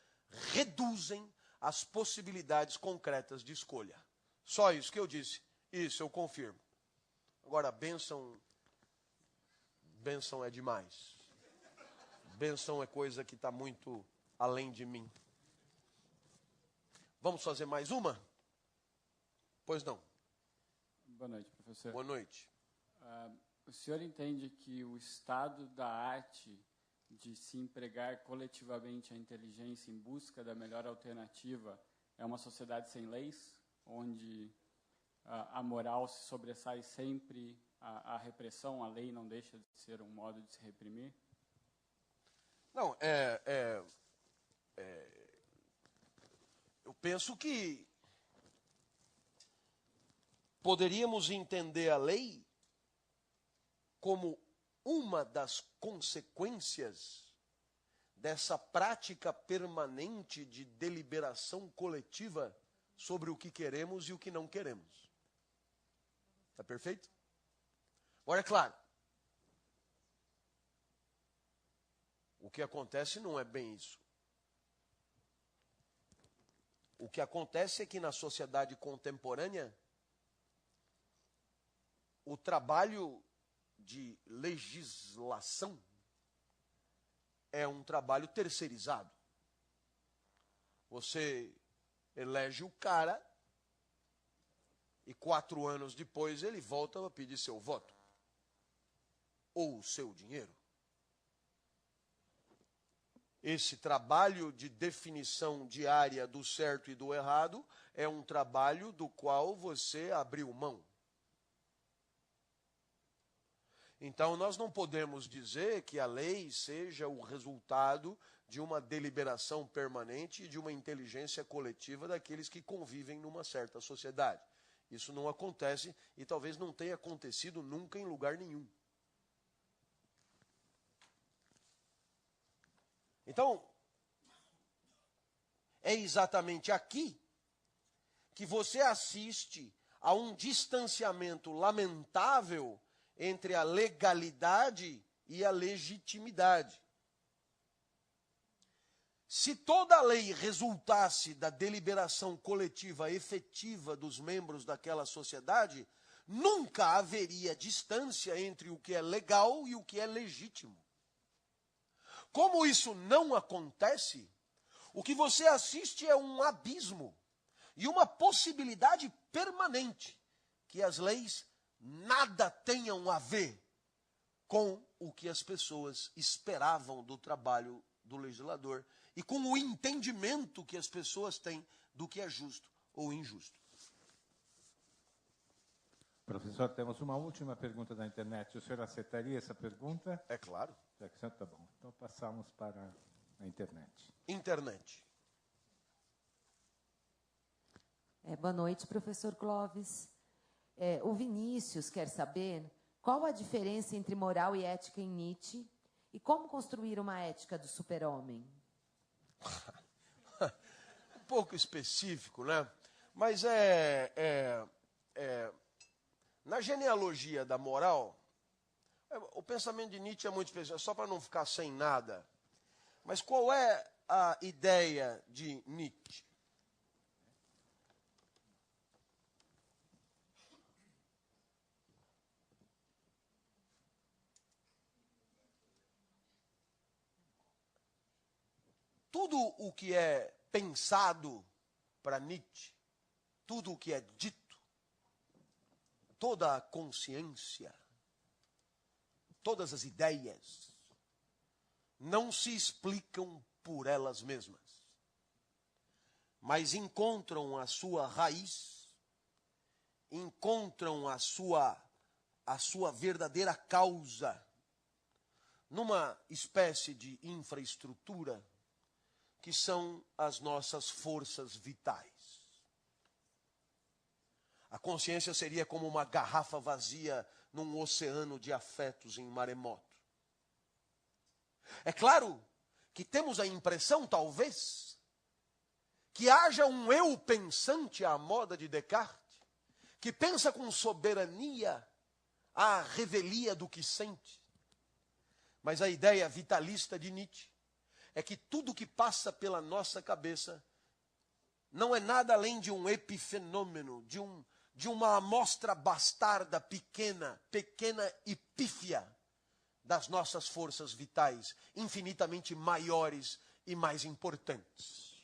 reduzem as possibilidades concretas de escolha. Só isso que eu disse. Isso eu confirmo. Agora, bênção é demais. Bênção é coisa que está muito além de mim. Vamos fazer mais uma? Pois não. Boa noite, professor. Boa noite. O senhor entende que o estado da arte de se empregar coletivamente a inteligência em busca da melhor alternativa é uma sociedade sem leis, onde a moral se sobressai sempre à repressão, a lei não deixa de ser um modo de se reprimir? Não, eu penso que poderíamos entender a lei como uma das consequências dessa prática permanente de deliberação coletiva sobre o que queremos e o que não queremos. Está perfeito? Agora, é claro, o que acontece não é bem isso. O que acontece é que na sociedade contemporânea, o trabalho de legislação é um trabalho terceirizado. Você elege o cara e 4 anos depois ele volta a pedir seu voto ou o seu dinheiro. Esse trabalho de definição diária do certo e do errado é um trabalho do qual você abriu mão. Então, nós não podemos dizer que a lei seja o resultado de uma deliberação permanente e de uma inteligência coletiva daqueles que convivem numa certa sociedade. Isso não acontece e talvez não tenha acontecido nunca em lugar nenhum. Então, é exatamente aqui que você assiste a um distanciamento lamentável entre a legalidade e a legitimidade. Se toda a lei resultasse da deliberação coletiva efetiva dos membros daquela sociedade, nunca haveria distância entre o que é legal e o que é legítimo. Como isso não acontece, o que você assiste é um abismo e uma possibilidade permanente que as leis nada tenham a ver com o que as pessoas esperavam do trabalho do legislador e com o entendimento que as pessoas têm do que é justo ou injusto. Professor, temos uma última pergunta da internet. O senhor aceitaria essa pergunta? É claro. Tá bom. Então passamos para a internet. Internet. Boa noite, professor Clóvis. O Vinícius quer saber qual a diferença entre moral e ética em Nietzsche e como construir uma ética do super-homem. Um pouco específico, né? Mas na genealogia da moral, o pensamento de Nietzsche é muito específico, só para não ficar sem nada. Mas qual é a ideia de Nietzsche? Tudo o que é pensado para Nietzsche, tudo o que é dito, toda a consciência, todas as ideias, não se explicam por elas mesmas, mas encontram a sua raiz, encontram a sua verdadeira causa numa espécie de infraestrutura que são as nossas forças vitais. A consciência seria como uma garrafa vazia num oceano de afetos em maremoto. É claro que temos a impressão, talvez, que haja um eu pensante à moda de Descartes, que pensa com soberania à revelia do que sente. Mas a ideia vitalista de Nietzsche é que tudo que passa pela nossa cabeça não é nada além de um epifenômeno, de uma amostra bastarda pequena e pífia das nossas forças vitais, infinitamente maiores e mais importantes.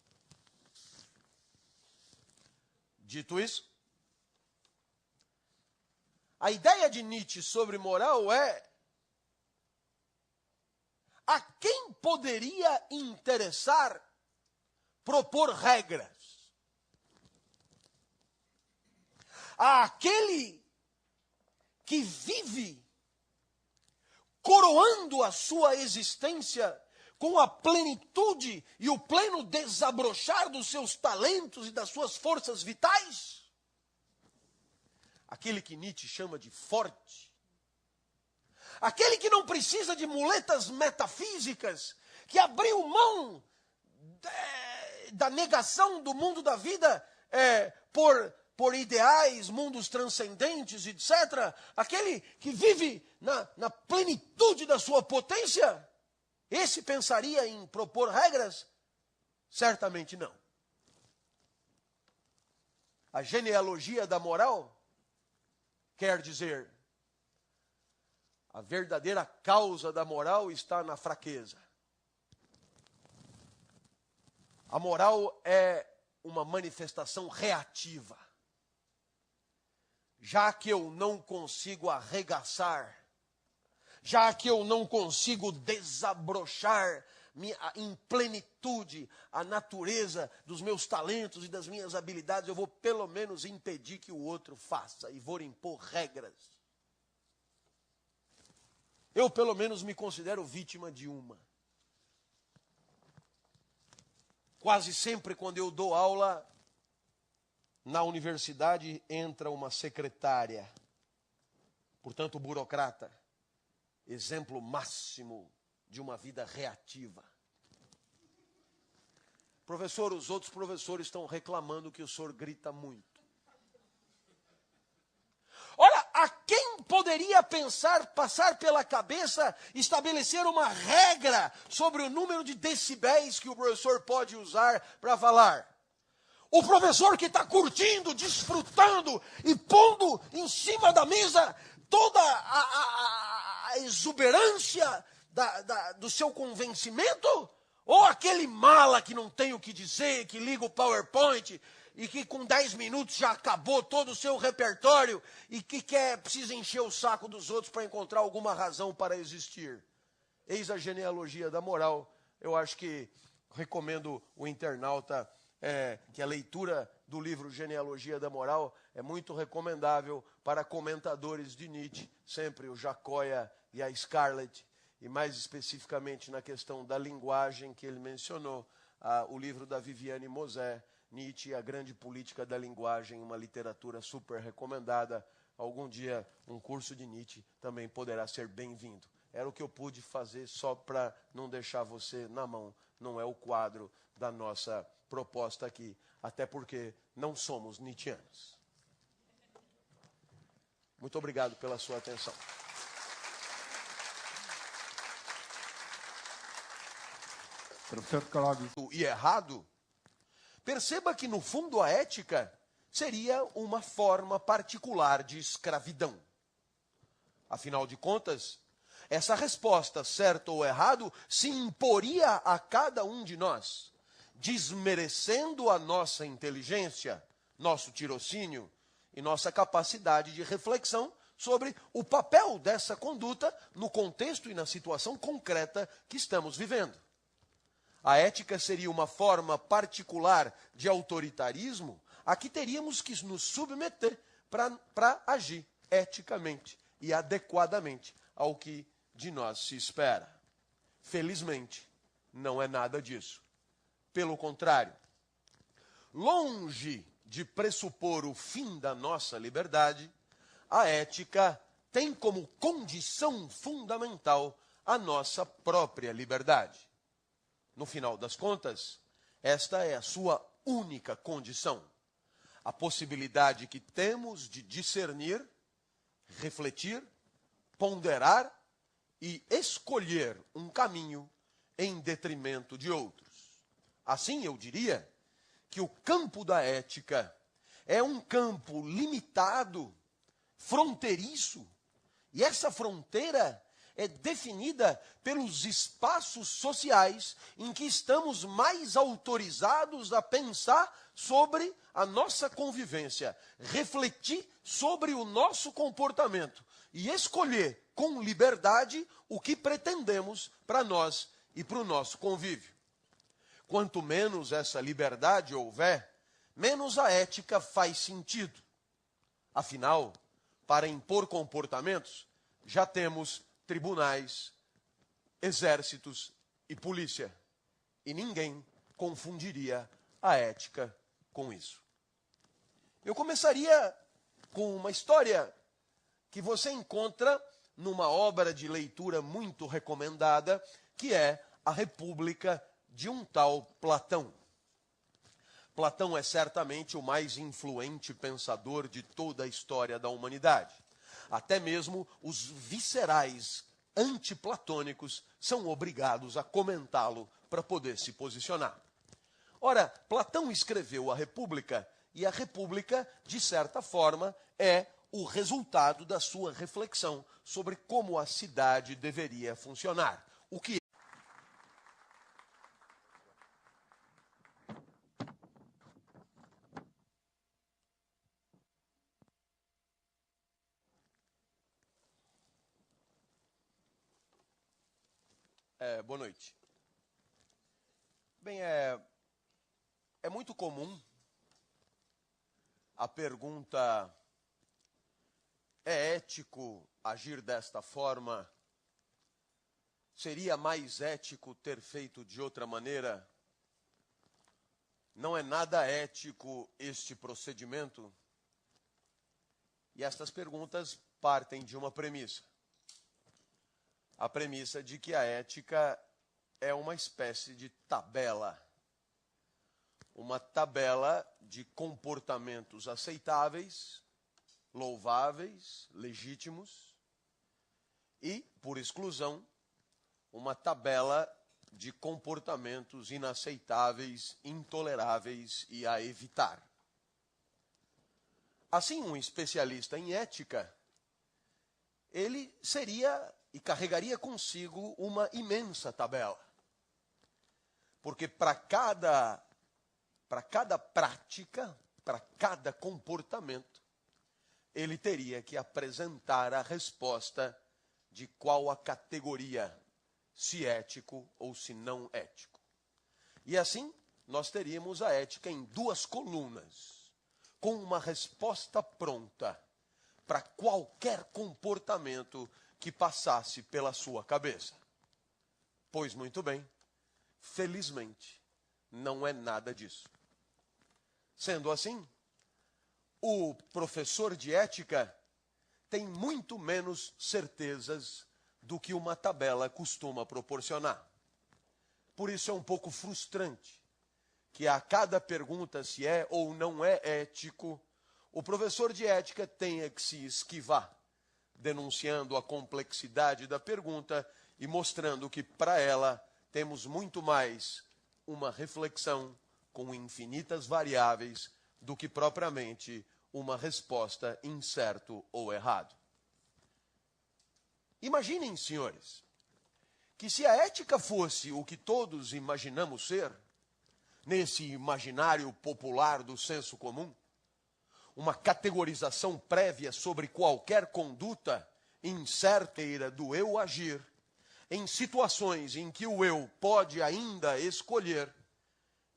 Dito isso, a ideia de Nietzsche sobre moral é: a quem poderia interessar propor regras? Àquele que vive coroando a sua existência com a plenitude e o pleno desabrochar dos seus talentos e das suas forças vitais? Aquele que Nietzsche chama de forte. Aquele que não precisa de muletas metafísicas, que abriu mão da negação do mundo da vida por ideais, mundos transcendentes, etc. Aquele que vive na plenitude da sua potência, esse pensaria em propor regras? Certamente não. A genealogia da moral quer dizer: a verdadeira causa da moral está na fraqueza. A moral é uma manifestação reativa. Já que eu não consigo arregaçar, já que eu não consigo desabrochar em plenitude a natureza dos meus talentos e das minhas habilidades, eu vou pelo menos impedir que o outro faça e vou impor regras. Eu, pelo menos, me considero vítima de uma. Quase sempre, quando eu dou aula na universidade, entra uma secretária, portanto, burocrata, exemplo máximo de uma vida reativa. Professor, os outros professores estão reclamando que o senhor grita muito. Ora, a quem poderia passar pela cabeça estabelecer uma regra sobre o número de decibéis que o professor pode usar para falar? O professor que está curtindo, desfrutando e pondo em cima da mesa toda a exuberância do seu convencimento? Ou aquele mala que não tem o que dizer, que liga o PowerPoint e que com 10 minutos já acabou todo o seu repertório e que precisa encher o saco dos outros para encontrar alguma razão para existir? Eis a genealogia da moral. Eu acho que recomendo o internauta que a leitura do livro Genealogia da Moral é muito recomendável para comentadores de Nietzsche, sempre o Jacóia e a Scarlett, e mais especificamente na questão da linguagem que ele mencionou, o livro da Viviane Mosé, Nietzsche, a grande política da linguagem, uma literatura super recomendada. Algum dia um curso de Nietzsche também poderá ser bem-vindo. Era o que eu pude fazer só para não deixar você na mão. Não é o quadro da nossa proposta aqui, até porque não somos nietzschianos. Muito obrigado pela sua atenção. Professor Clóvis. E errado, perceba que no fundo a ética seria uma forma particular de escravidão. Afinal de contas, essa resposta, certo ou errado, se imporia a cada um de nós, desmerecendo a nossa inteligência, nosso tirocínio e nossa capacidade de reflexão sobre o papel dessa conduta no contexto e na situação concreta que estamos vivendo. A ética seria uma forma particular de autoritarismo a que teríamos que nos submeter para agir eticamente e adequadamente ao que de nós se espera. Felizmente, não é nada disso. Pelo contrário, longe de pressupor o fim da nossa liberdade, a ética tem como condição fundamental a nossa própria liberdade. No final das contas, esta é a sua única condição. A possibilidade que temos de discernir, refletir, ponderar e escolher um caminho em detrimento de outros. Assim, eu diria que o campo da ética é um campo limitado, fronteiriço, e essa fronteira é definida pelos espaços sociais em que estamos mais autorizados a pensar sobre a nossa convivência, refletir sobre o nosso comportamento e escolher com liberdade o que pretendemos para nós e para o nosso convívio. Quanto menos essa liberdade houver, menos a ética faz sentido. Afinal, para impor comportamentos, já temos tribunais, exércitos e polícia. E ninguém confundiria a ética com isso. Eu começaria com uma história que você encontra numa obra de leitura muito recomendada, que é A República, de um tal Platão. Platão é certamente o mais influente pensador de toda a história da humanidade. Até mesmo os viscerais antiplatônicos são obrigados a comentá-lo para poder se posicionar. Ora, Platão escreveu a República, e a República, de certa forma, é o resultado da sua reflexão sobre como a cidade deveria funcionar. O que boa noite. Bem, é muito comum a pergunta: é ético agir desta forma Seria mais ético ter feito de outra maneira? Não é nada ético este procedimento? E estas perguntas partem de uma premissa. A premissa de que a ética é uma espécie de tabela. Uma tabela de comportamentos aceitáveis, louváveis, legítimos, e, por exclusão, uma tabela de comportamentos inaceitáveis, intoleráveis e a evitar. Assim, um especialista em ética, ele seria e carregaria consigo uma imensa tabela. Porque para cada prática, para cada comportamento, ele teria que apresentar a resposta de qual a categoria, se ético ou se não ético. E assim, nós teríamos a ética em duas colunas, com uma resposta pronta para qualquer comportamento que passasse pela sua cabeça. Pois muito bem, felizmente, não é nada disso. Sendo assim, o professor de ética tem muito menos certezas do que uma tabela costuma proporcionar. Por isso é um pouco frustrante que a cada pergunta se é ou não é ético, o professor de ética tenha que se esquivar, denunciando a complexidade da pergunta e mostrando que para ela temos muito mais uma reflexão com infinitas variáveis do que propriamente uma resposta em certo ou errado. Imaginem, senhores, que se a ética fosse o que todos imaginamos ser, nesse imaginário popular do senso comum, uma categorização prévia sobre qualquer conduta incerteira do eu agir, em situações em que o eu pode ainda escolher,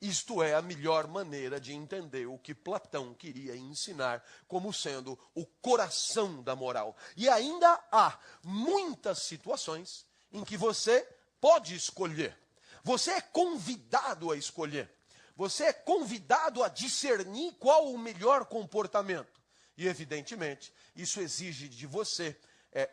isto é a melhor maneira de entender o que Platão queria ensinar como sendo o coração da moral. E ainda há muitas situações em que você pode escolher. Você é convidado a escolher. Você é convidado a discernir qual o melhor comportamento. E, evidentemente, isso exige de você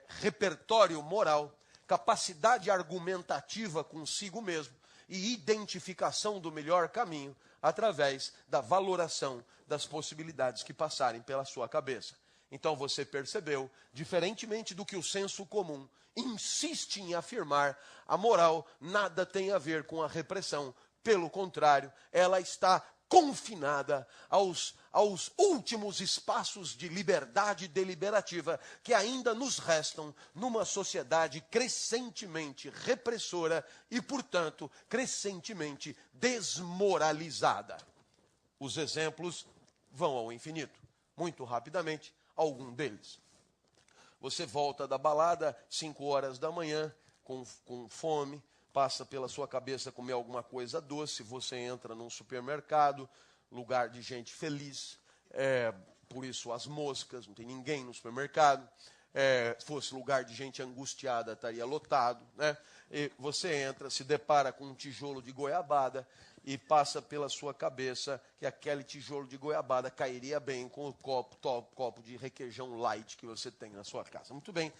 repertório moral, capacidade argumentativa consigo mesmo, e identificação do melhor caminho através da valoração das possibilidades que passarem pela sua cabeça. Então você percebeu, diferentemente do que o senso comum insiste em afirmar, a moral nada tem a ver com a repressão. Pelo contrário, ela está confinada aos últimos espaços de liberdade deliberativa que ainda nos restam numa sociedade crescentemente repressora e, portanto, crescentemente desmoralizada. Os exemplos vão ao infinito. Muito rapidamente, algum deles. Você volta da balada, 5 horas da manhã, com fome, passa pela sua cabeça comer alguma coisa doce, você entra num supermercado, lugar de gente feliz, por isso as moscas, não tem ninguém no supermercado. Se fosse lugar de gente angustiada, estaria lotado, né? E você entra, se depara com um tijolo de goiabada e passa pela sua cabeça que aquele tijolo de goiabada cairia bem com o copo de requeijão light que você tem na sua casa. Muito bem.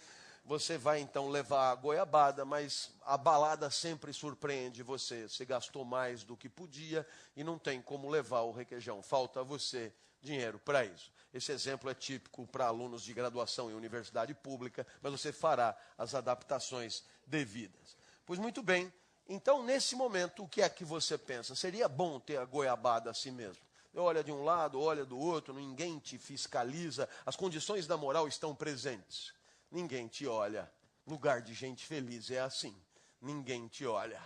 Você vai então levar a goiabada, mas a balada sempre surpreende você. Você gastou mais do que podia e não tem como levar o requeijão. Falta a você dinheiro para isso. Esse exemplo é típico para alunos de graduação em universidade pública, mas você fará as adaptações devidas. Pois muito bem, então nesse momento o que é que você pensa? Seria bom ter a goiabada assim mesmo? Olha de um lado, olha do outro, ninguém te fiscaliza, as condições da moral estão presentes. Ninguém te olha. Lugar de gente feliz é assim. Ninguém te olha.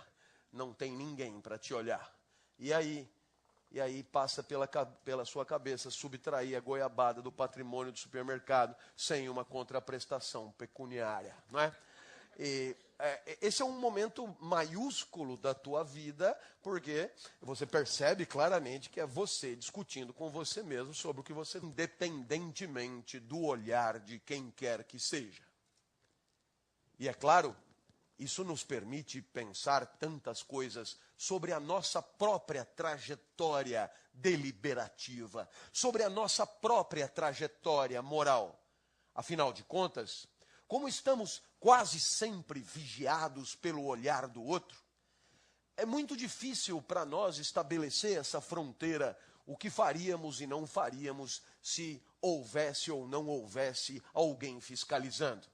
Não tem ninguém para te olhar. E aí passa pela sua cabeça subtrair a goiabada do patrimônio do supermercado sem uma contraprestação pecuniária, não é? Esse é um momento maiúsculo da tua vida, porque você percebe claramente que é você discutindo com você mesmo sobre o que você, independentemente do olhar de quem quer que seja. E é claro Isso nos permite pensar tantas coisas sobre a nossa própria trajetória deliberativa, sobre a nossa própria trajetória moral. Afinal de contas, como estamos quase sempre vigiados pelo olhar do outro, é muito difícil para nós estabelecer essa fronteira, o que faríamos e não faríamos se houvesse ou não houvesse alguém fiscalizando.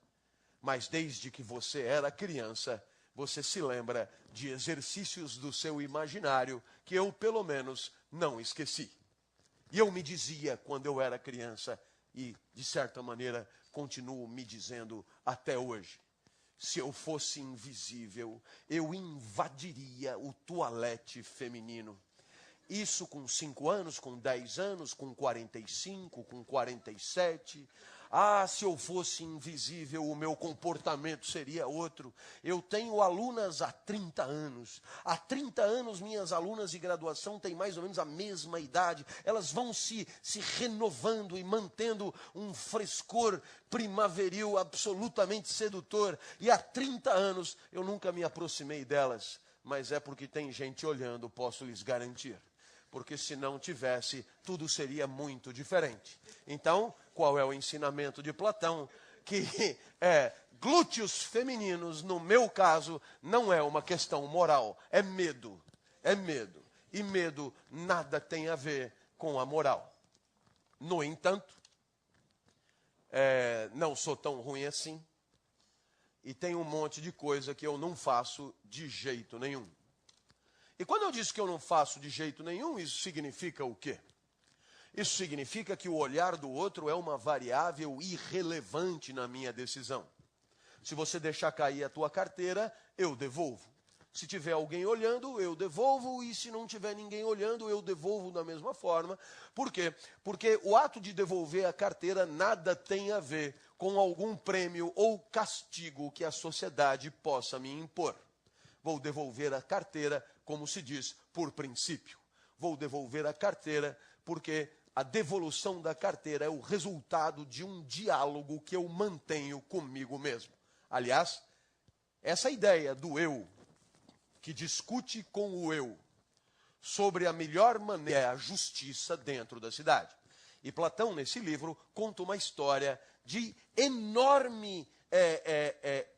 Mas desde que você era criança, você se lembra de exercícios do seu imaginário que eu, pelo menos, não esqueci. E eu me dizia quando eu era criança, e de certa maneira continuo me dizendo até hoje: se eu fosse invisível, eu invadiria o toalete feminino. Isso com 5 anos, com 10 anos, com 45, com 47. Ah, se eu fosse invisível, o meu comportamento seria outro. Eu tenho alunas há 30 anos. Há 30 anos, minhas alunas de graduação têm mais ou menos a mesma idade. Elas vão se renovando e mantendo um frescor primaveril absolutamente sedutor. E há 30 anos eu nunca me aproximei delas. Mas é porque tem gente olhando, posso lhes garantir. Porque se não tivesse, tudo seria muito diferente. Então, qual é o ensinamento de Platão? Que glúteos femininos, no meu caso, não é uma questão moral, é medo. É medo. E medo nada tem a ver com a moral. No entanto, não sou tão ruim assim. E tem um monte de coisa que eu não faço de jeito nenhum. E quando eu disse que eu não faço de jeito nenhum, isso significa o quê? Isso significa que o olhar do outro é uma variável irrelevante na minha decisão. Se você deixar cair a tua carteira, eu devolvo. Se tiver alguém olhando, eu devolvo. E se não tiver ninguém olhando, eu devolvo da mesma forma. Por quê? Porque o ato de devolver a carteira nada tem a ver com algum prêmio ou castigo que a sociedade possa me impor. Vou devolver a carteira, como se diz, por princípio. Vou devolver a carteira porque a devolução da carteira é o resultado de um diálogo que eu mantenho comigo mesmo. Aliás, essa ideia do eu, que discute com o eu sobre a melhor maneira, é a justiça dentro da cidade. E Platão, nesse livro, conta uma história de enorme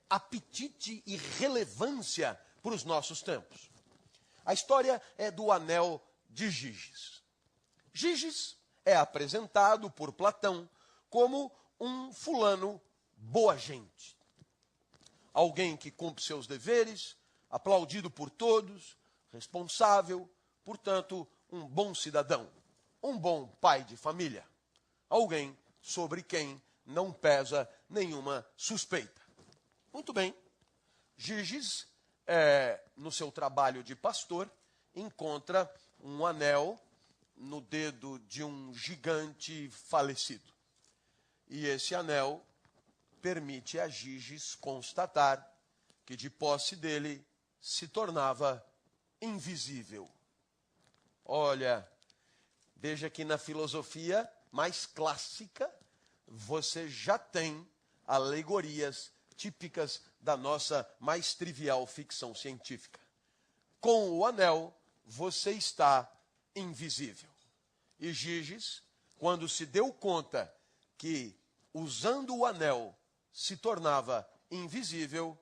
apetite e relevância para os nossos tempos. A história é do anel de Giges. Giges é apresentado por Platão como um fulano boa gente. Alguém que cumpre seus deveres, aplaudido por todos, responsável, portanto, um bom cidadão, um bom pai de família. Alguém sobre quem não pesa nenhuma suspeita. Muito bem. Giges, no seu trabalho de pastor, encontra um anel no dedo de um gigante falecido. E esse anel permite a Giges constatar que de posse dele se tornava invisível. Olha, veja que na filosofia mais clássica você já tem alegorias típicas da nossa mais trivial ficção científica. Com o anel, você está invisível. E Giges, quando se deu conta que, usando o anel, se tornava invisível,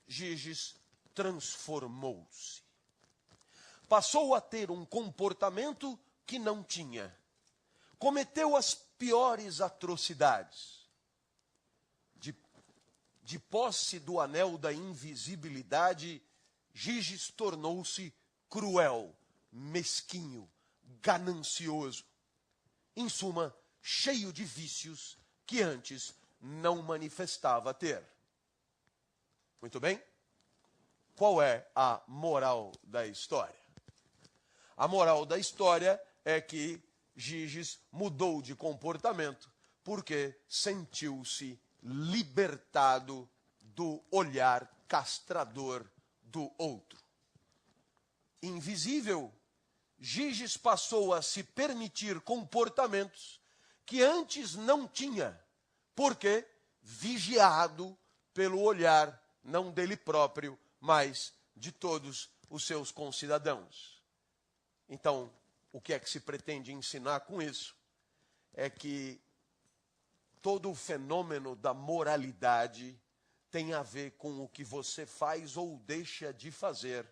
Giges transformou-se. Passou a ter um comportamento que não tinha. Cometeu as piores atrocidades. De posse do anel da invisibilidade, Giges tornou-se cruel, mesquinho, ganancioso. Em suma, cheio de vícios que antes não manifestava ter. Muito bem? Qual é a moral da história? A moral da história é que Giges mudou de comportamento porque sentiu-se libertado do olhar castrador do outro. Invisível, Giges passou a se permitir comportamentos que antes não tinha, porque vigiado pelo olhar não dele próprio, mas de todos os seus concidadãos. Então, o que é que se pretende ensinar com isso? É que todo o fenômeno da moralidade tem a ver com o que você faz ou deixa de fazer